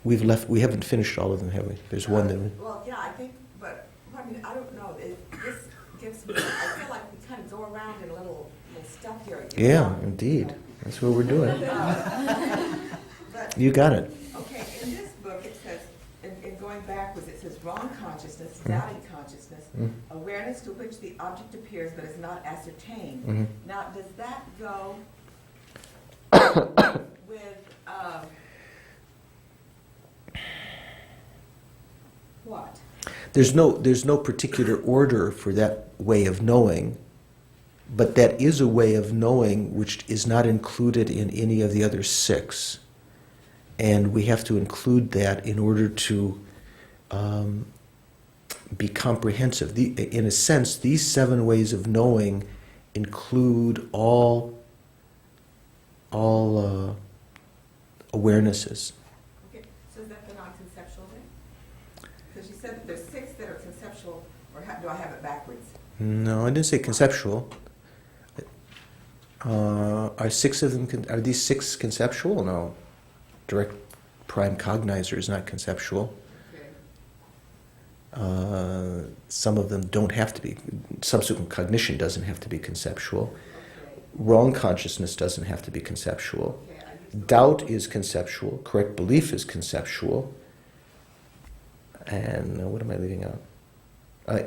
We haven't finished all of them, have we? There's one that we... Well, yeah, I think, but I mean, I don't know. This gives me. I feel like we kind of go around in a little stuff here. Yeah, indeed. That's what we're doing. But, You got it. okay, in this book it says, in going backwards, it says wrong consciousness, doubting consciousness, awareness to which the object appears but is not ascertained. Now, does that go with what? There's no particular order for that way of knowing, but that is a way of knowing which is not included in any of the other 6. And we have to include that in order to be comprehensive. In a sense, these 7 ways of knowing include all awarenesses. Okay, so is that the non-conceptual way? Because you said that there's 6 that are conceptual, or do I have it backwards? No, I didn't say conceptual. Are 6 of them? Are these 6 conceptual? No. Direct prime cognizer is not conceptual. Okay. Some of them don't have to be. Subsequent cognition doesn't have to be conceptual. Wrong consciousness doesn't have to be conceptual. Doubt is conceptual. Correct belief is conceptual. And what am I leaving out?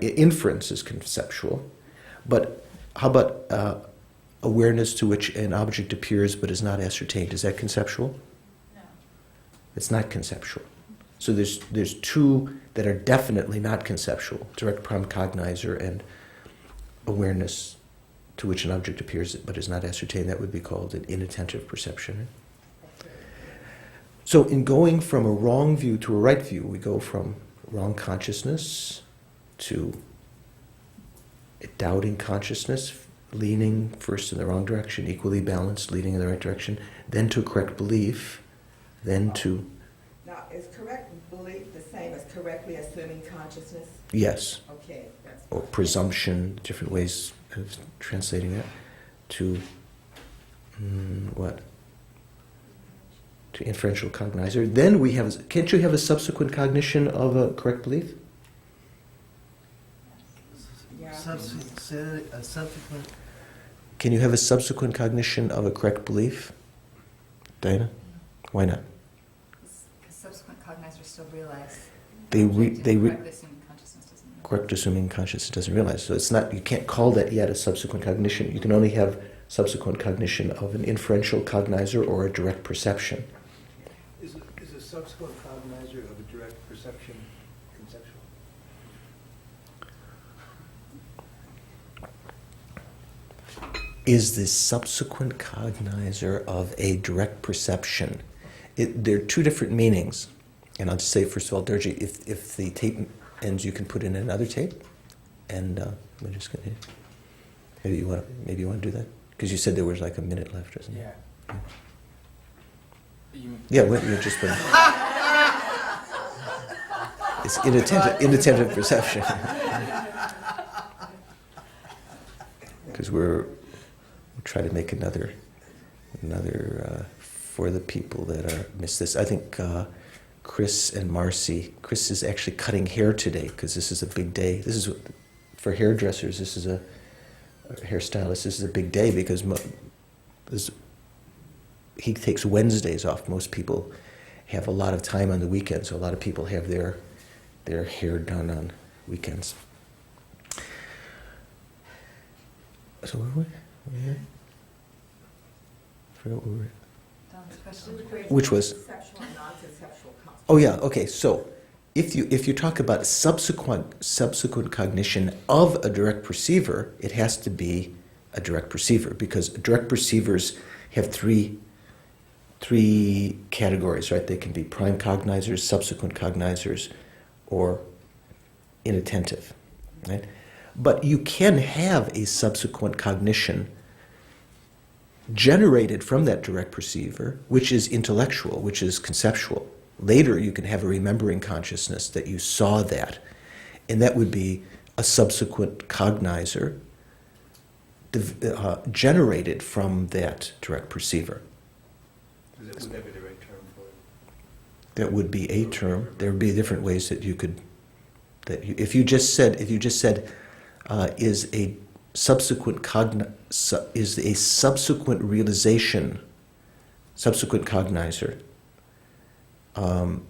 Inference is conceptual. But how about awareness to which an object appears but is not ascertained? Is that conceptual? No. It's not conceptual. So there's 2 that are definitely not conceptual: direct prime cognizer and awareness to which an object appears but is not ascertained. That would be called an inattentive perception. So in going from a wrong view to a right view, we go from wrong consciousness to a doubting consciousness, leaning first in the wrong direction, equally balanced, leaning in the right direction, then to correct belief, then to... Now, is correct belief the same as correctly assuming consciousness? Yes. Okay, that's... Or presumption, different ways of translating that, to what? to inferential cognizer. Then we have, can't you have a subsequent cognition of a correct belief? Yeah. Subsequent. Can you have a subsequent cognition of a correct belief? Diana? Why not? Because subsequent cognizers still realize. Correct assuming consciousness doesn't realize. Correct assuming consciousness doesn't realize. So it's not, you can't call that yet a subsequent cognition. You can only have subsequent cognition of an inferential cognizer or a direct perception. Is a subsequent cognizer of a direct perception conceptual? Is the subsequent cognizer of a direct perception? There are two different meanings. And I'll just say, first of all, Durji, if the tape ends, you can put in another tape. And we're just going to... Maybe you want to do that? Because you said there was like a minute left, isn't it? Yeah. Yeah, you just put it's inattentive perception. Because we'll try to make another for the people that missed this. I think Chris and Marcy. Chris is actually cutting hair today because this is a big day. This is for hairdressers. This is a hairstylist. This is a big day because he takes Wednesdays off. Most people have a lot of time on the weekends, so a lot of people have their hair done on weekends. So where were we? I forgot where we were. Don's question. Which was? Conceptual and non-conceptual concepts. Oh yeah, okay. So if you talk about subsequent cognition of a direct perceiver, it has to be a direct perceiver because direct perceivers have three categories, right? They can be prime cognizers, subsequent cognizers, or inattentive, right? But you can have a subsequent cognition generated from that direct perceiver, which is intellectual, which is conceptual. Later, you can have a remembering consciousness that you saw that, and that would be a subsequent cognizer generated from that direct perceiver. Would that be the right term for it? That would be a term. There would be different ways that you could. If you just said, is a subsequent is a subsequent realization, subsequent cognizer. Conceptual,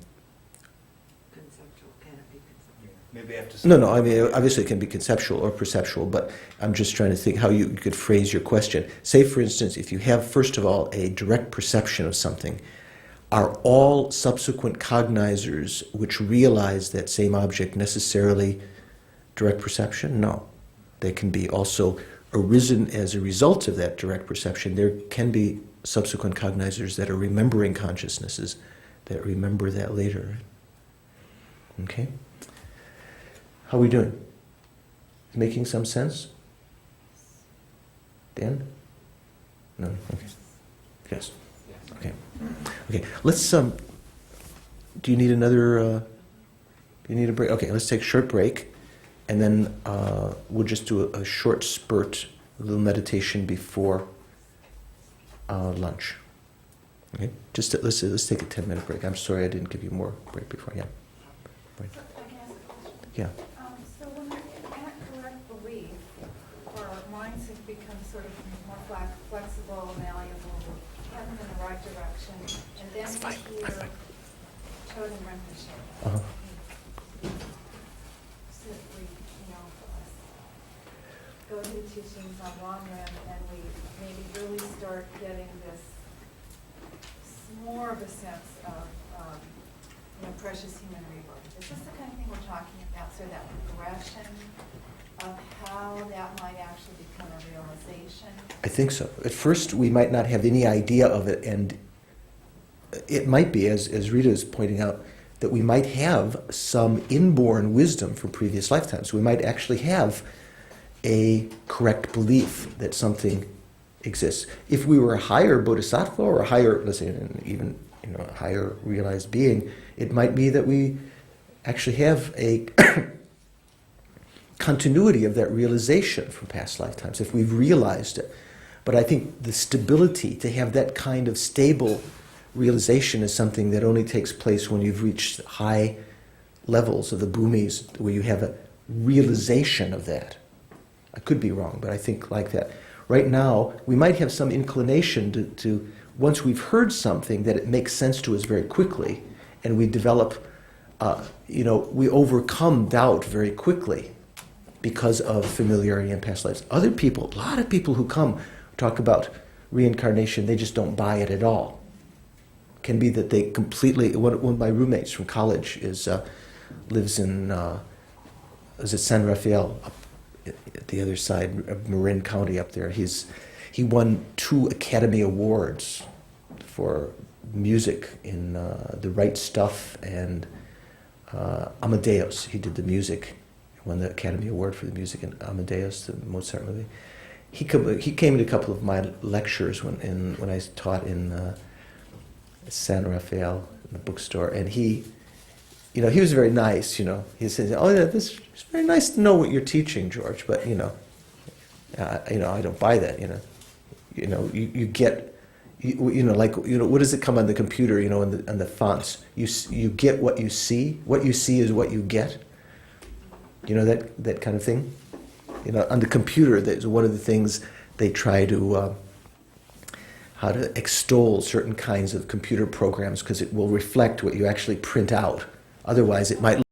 can it be conceptual? Maybe I have to. No. I mean, obviously, it can be conceptual or perceptual, but I'm just trying to think how you could phrase your question. Say, for instance, if you have, first of all, a direct perception of something, are all subsequent cognizers which realize that same object necessarily direct perception? No. They can be also arisen as a result of that direct perception. There can be subsequent cognizers that are remembering consciousnesses that remember that later. Okay? How are we doing? Making some sense? Dan? No? Okay. Yes. Okay. Okay. Let's do you need another do you need a break? Okay, let's take a short break and then we'll just do a short spurt, a little meditation before lunch. Okay? Let's take a 10-minute break. I'm sorry I didn't give you more break before. Yeah. Right. So I can ask a question? Yeah. So when you're at correct belief, our minds have become sort of more flexible, malleable, heading in the right direction, and then we hear Choden Rinpoche. Uh-huh. So we, go to the teachings on Long Rim, and we maybe really start getting this more of a sense of precious human rebirth. Is this the kind of thing we're talking about? So that progression of how that might actually become a realization? I think so. At first, we might not have any idea of it, and it might be, as Rita is pointing out, that we might have some inborn wisdom from previous lifetimes. We might actually have a correct belief that something exists. If we were a higher bodhisattva or a higher, let's say, even a higher realized being, it might be that we actually have a continuity of that realization from past lifetimes, if we've realized it. But I think the stability, to have that kind of stable realization is something that only takes place when you've reached high levels of the bhumis, where you have a realization of that. I could be wrong, but I think like that. Right now, we might have some inclination to once we've heard something, that it makes sense to us very quickly, and we develop, we overcome doubt very quickly because of familiarity in past lives. Other people, a lot of people who come talk about reincarnation, they just don't buy it at all. Can be that they completely. One of my roommates from college lives in San Rafael, up at the other side of Marin County up there. He won 2 Academy Awards for music in The Right Stuff and Amadeus. He did the music, won the Academy Award for the music in Amadeus, the Mozart movie. He came to a couple of my lectures when I taught in San Rafael, in the bookstore, and he was very nice. He said, "Oh yeah, it's very nice to know what you're teaching, George, but I don't buy that. You get, what does it come on the computer? On the fonts, you get what you see. What you see is what you get. That kind of thing. On the computer, that's one of the things they try to how to extol certain kinds of computer programs because it will reflect what you actually print out. Otherwise, it might